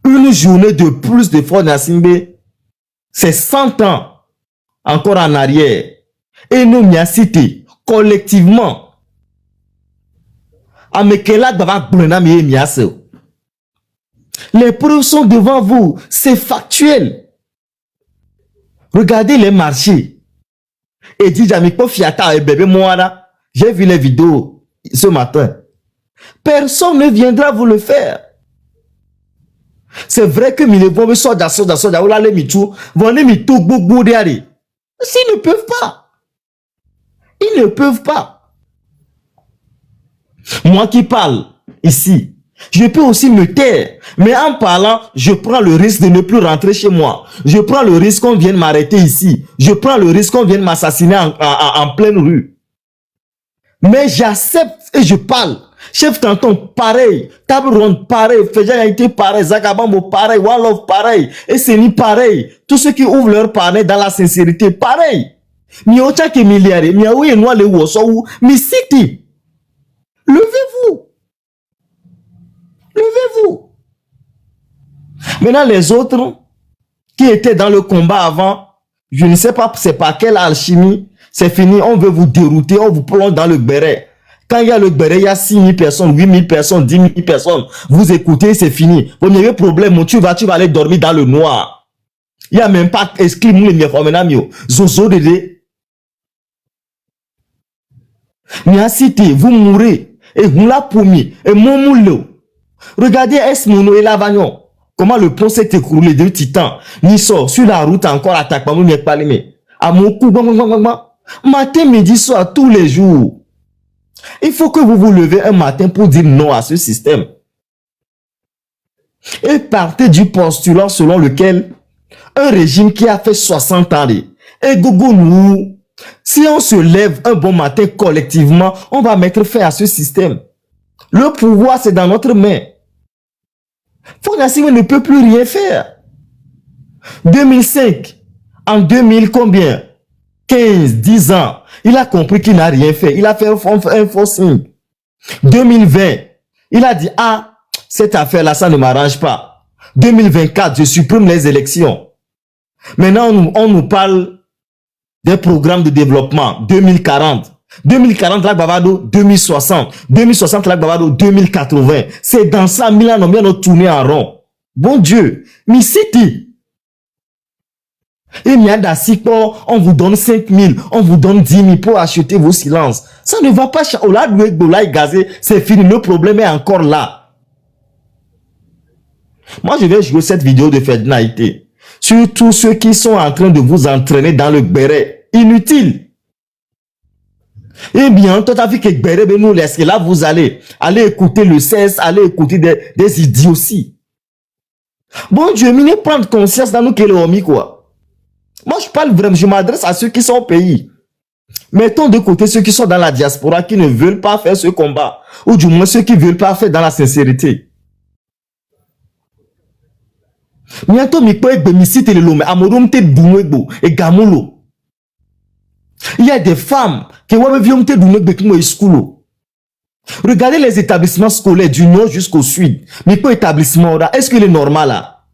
une journée de plus de Fonia Singbe, c'est 100 ans. Encore en arrière. Et nous, Mia City, collectivement. Les preuves sont devant vous. C'est factuel. Regardez les marchés. Et dit Jamiko Fiata et bébé Moana. J'ai vu les vidéos ce matin. Personne ne viendra vous le faire. C'est vrai que Mille vont me sortir ou là les mitou, vont les mitou beaucoup derrière. S'ils ne peuvent pas. Ils ne peuvent pas. Moi qui parle ici, je peux aussi me taire. Mais en parlant, je prends le risque de ne plus rentrer chez moi. Je prends le risque qu'on vienne m'arrêter ici. Je prends le risque qu'on vienne m'assassiner en pleine rue. Mais j'accepte et je parle. Chef Tanton, pareil. Table ronde, pareil. Feja été pareil. Zagabambo, pareil. One Love, pareil. Et c'est ni pareil. Tous ceux qui ouvrent leur parler dans la sincérité, pareil. Miocha qui milliards. Miaou et noir les wossou. Mi city. Levez-vous. Levez-vous. Maintenant, les autres qui étaient dans le combat avant, je ne sais pas c'est par quelle alchimie, c'est fini. On veut vous dérouter. On vous plonge dans le béret. Quand il y a le béret, il y a 6 000 personnes, 8 000 personnes, 10 000 personnes. Vous écoutez, c'est fini. Vous n'avez problème, tu vas aller dormir dans le noir. Il n'y a même pas escrit Zozo Dede. Mia City, vous mourrez. Et vous la promis. Et mon moulou. Regardez Esmono et Lavagnon. Comment le pont s'est écroulé de titan. Ni sort sur la route encore attaque. Pas mon palmé. À mon coup, matin, midi, soir, tous les jours. Il faut que vous vous levez un matin pour dire non à ce système. Et partez du postulat selon lequel un régime qui a fait 60 ans, et Gogo nous, si on se lève un bon matin collectivement, on va mettre fin à ce système. Le pouvoir, c'est dans notre main. Fonassime ne peut plus rien faire. 2005, en 2000 combien? 15, 10 ans. Il a compris qu'il n'a rien fait. Il a fait un faux signe. 2020, il a dit, ah, cette affaire-là, ça ne m'arrange pas. 2024, je supprime les élections. Maintenant, on nous parle des programmes de développement 2040. 2040 Lac Bavado, 2060. 2060 Lac Bavado, 2080. C'est dans ça, Milan, on vient tourner en rond. Bon Dieu, mais c'était. Et on vous donne 5 000, on vous donne 10 000 pour acheter vos silences. Ça ne va pas. C'est fini, le problème est encore là. Moi, je vais jouer cette vidéo de Ferdinand Ité. Sur tous ceux qui sont en train de vous entraîner dans le béret. Inutile. Eh bien, toi, t'as vu que béret nous laisse. Et là, vous allez écouter le CES, allez écouter des idioties. Bon Dieu, mais prendre conscience dans nous qu'elle est omis, quoi. Moi, je parle vraiment, je m'adresse à ceux qui sont au pays. Mettons de côté ceux qui sont dans la diaspora, qui ne veulent pas faire ce combat. Ou du moins ceux qui ne veulent pas faire dans la sincérité. Il y a des femmes qui regardez les établissements scolaires du nord jusqu'au sud. Mais quoi établissement là? Est-ce qu'il est normal là?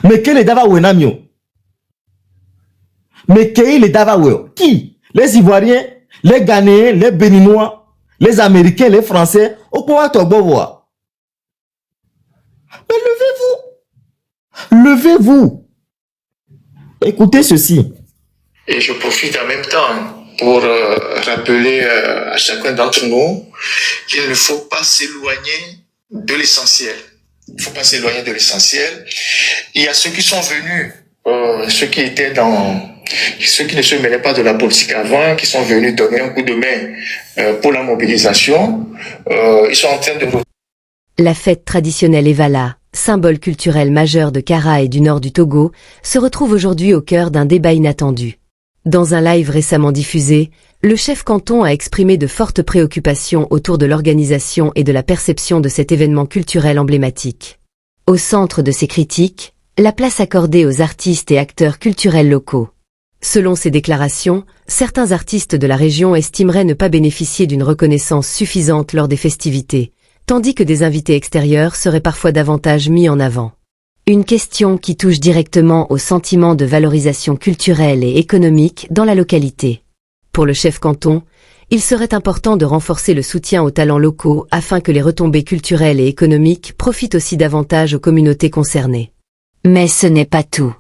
Mais quel est d'abord Wenamio? Mais quel est d'abord qui? Les Ivoiriens, les Ghanéens, les Béninois, les Américains, les Français, au point de voir. Mais levez-vous. Levez-vous. Écoutez ceci. Et je profite en même temps pour rappeler à chacun d'entre nous qu'il ne faut pas s'éloigner de l'essentiel. Il ne faut pas s'éloigner de l'essentiel. Il y a ceux qui sont venus, ceux qui ne se mêlaient pas de la politique avant, qui sont venus donner un coup de main pour la mobilisation. Ils sont en train de... La fête traditionnelle Evala, symbole culturel majeur de Kara et du nord du Togo, se retrouve aujourd'hui au cœur d'un débat inattendu. Dans un live récemment diffusé, le chef canton a exprimé de fortes préoccupations autour de l'organisation et de la perception de cet événement culturel emblématique. Au centre de ces critiques, la place accordée aux artistes et acteurs culturels locaux. Selon ses déclarations, certains artistes de la région estimeraient ne pas bénéficier d'une reconnaissance suffisante lors des festivités, tandis que des invités extérieurs seraient parfois davantage mis en avant. Une question qui touche directement au sentiment de valorisation culturelle et économique dans la localité. Pour le chef canton, il serait important de renforcer le soutien aux talents locaux afin que les retombées culturelles et économiques profitent aussi davantage aux communautés concernées. Mais ce n'est pas tout.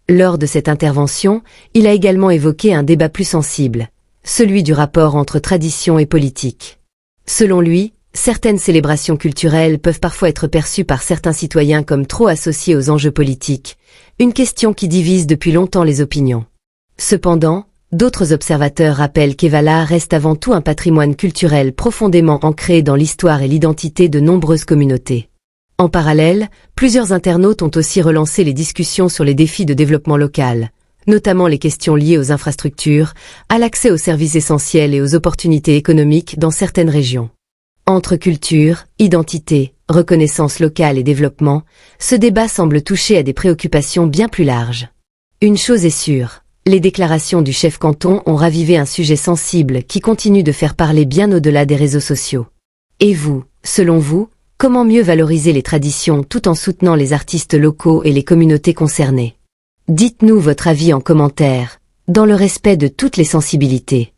Lors de cette intervention, il a également évoqué un débat plus sensible, celui du rapport entre tradition et politique. Selon lui, certaines célébrations culturelles peuvent parfois être perçues par certains citoyens comme trop associées aux enjeux politiques, une question qui divise depuis longtemps les opinions. Cependant, d'autres observateurs rappellent qu'Evala reste avant tout un patrimoine culturel profondément ancré dans l'histoire et l'identité de nombreuses communautés. En parallèle, plusieurs internautes ont aussi relancé les discussions sur les défis de développement local, notamment les questions liées aux infrastructures, à l'accès aux services essentiels et aux opportunités économiques dans certaines régions. Entre culture, identité, reconnaissance locale et développement, ce débat semble toucher à des préoccupations bien plus larges. Une chose est sûre, les déclarations du chef canton ont ravivé un sujet sensible qui continue de faire parler bien au-delà des réseaux sociaux. Et vous, selon vous, comment mieux valoriser les traditions tout en soutenant les artistes locaux et les communautés concernées? Dites-nous votre avis en commentaire, dans le respect de toutes les sensibilités.